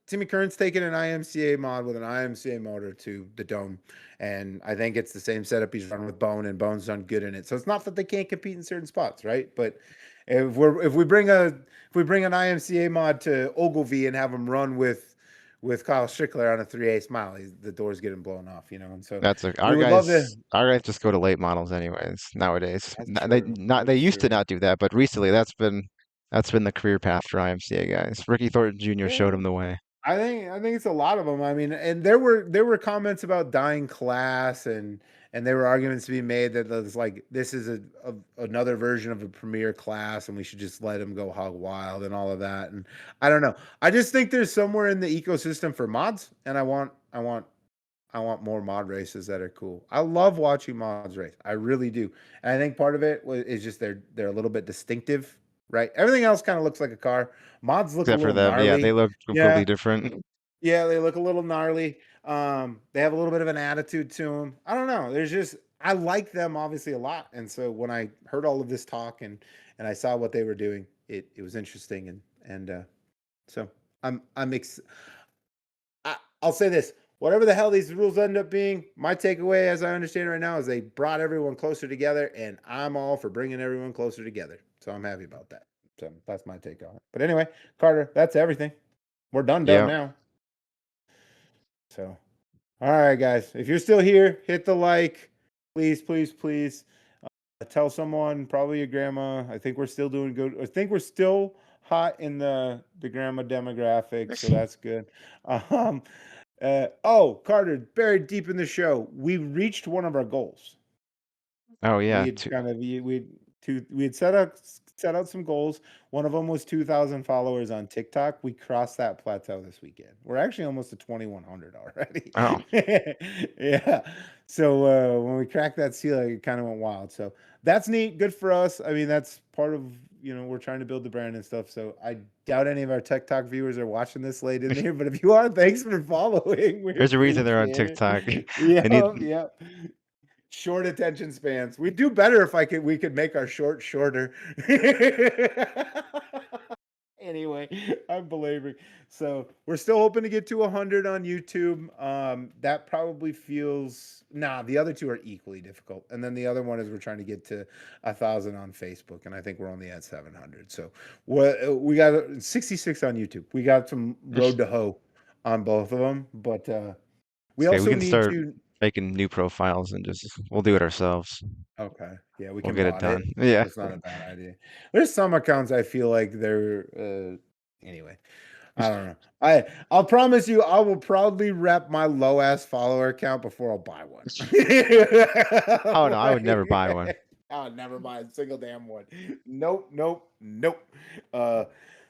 A: Timmy Kern's taking an IMCA mod with an IMCA motor to the dome, and I think it's the same setup he's run with Bone, and Bone's done good in it. So it's not that they can't compete in certain spots, right? But if we bring an IMCA mod to Ogilvy and have him run with Kyle Strickler on a 3/8 mile, the door's getting blown off, and so
C: that's our guys just go to late models anyways nowadays. They used to not do that, but recently that's been the career path for IMCA guys. Ricky Thornton Jr. showed them the way.
A: I think it's a lot of them. I mean, and there were comments about dying class, and there were arguments to be made that it's like, this is another version of a premier class, and we should just let them go hog wild and all of that. And I don't know. I just think there's somewhere in the ecosystem for mods, and I want more mod races that are cool. I love watching mods race. I really do. And I think part of it is just they're a little bit distinctive. Right. Everything else kind of looks like a car. Mods look
C: except
A: a little
C: for them.
A: gnarly.
C: Yeah, they look completely different.
A: Yeah, they look a little gnarly. They have a little bit of an attitude to them. I don't know. I like them obviously a lot. And so when I heard all of this talk and I saw what they were doing, it was interesting. And so I'll say this. Whatever the hell these rules end up being, my takeaway, as I understand it right now, is they brought everyone closer together, and I'm all for bringing everyone closer together. So I'm happy about that. So that's my take on it. But anyway, Carter, that's everything. We're done now. So, all right, guys. If you're still here, hit the like. Please, please, please. Tell someone, probably your grandma. I think we're still doing good. I think we're still hot in the grandma demographic, so that's good. Carter, buried deep in the show, we reached one of our goals.
C: Oh yeah,
A: we had set out some goals. One of them was 2,000 followers on TikTok. We crossed that plateau this weekend. We're actually almost at 2,100 already.
C: Oh,
A: yeah. So when we cracked that seal, it kind of went wild. So that's neat. Good for us. I mean, that's part of, we're trying to build the brand and stuff. So I doubt any of our TikTok viewers are watching this late in here. But if you are, thanks for following.
C: There's a reason they're on TikTok.
A: Yeah. Short attention spans. We'd do better if we could make our shorter. Anyway, I'm belaboring. So we're still hoping to get to 100 on YouTube. That probably feels the other two are equally difficult, and then the other one is we're trying to get to 1,000 on Facebook, and I think we're only at 700. So we got 66 on YouTube. We got some road to hoe on both of them, but we
C: Okay, we
A: also
C: can
A: need
C: start
A: to.
C: making new profiles and we'll do it ourselves.
A: Okay. Yeah, we
C: We'll
A: can
C: get it
A: bot
C: done.
A: it.
C: Yeah.
A: That's not a bad idea. There's some accounts I feel like they're anyway. I don't know. I'll promise you I will proudly rep my low ass follower count before I'll buy one.
C: Oh no, I would never buy one.
A: I'll never buy a single damn one. Nope, nope, nope. Uh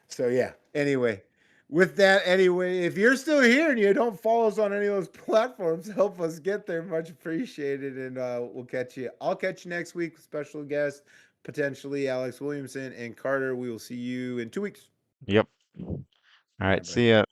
A: so yeah. Anyway, with that, if you're still here and you don't follow us on any of those platforms, help us get there. Much appreciated. And we'll catch you. I'll catch you next week with special guest, potentially Alex Williamson and Carter. We will see you in 2 weeks.
C: Yep. All
A: All right,
C: right,
A: buddy.
C: see ya.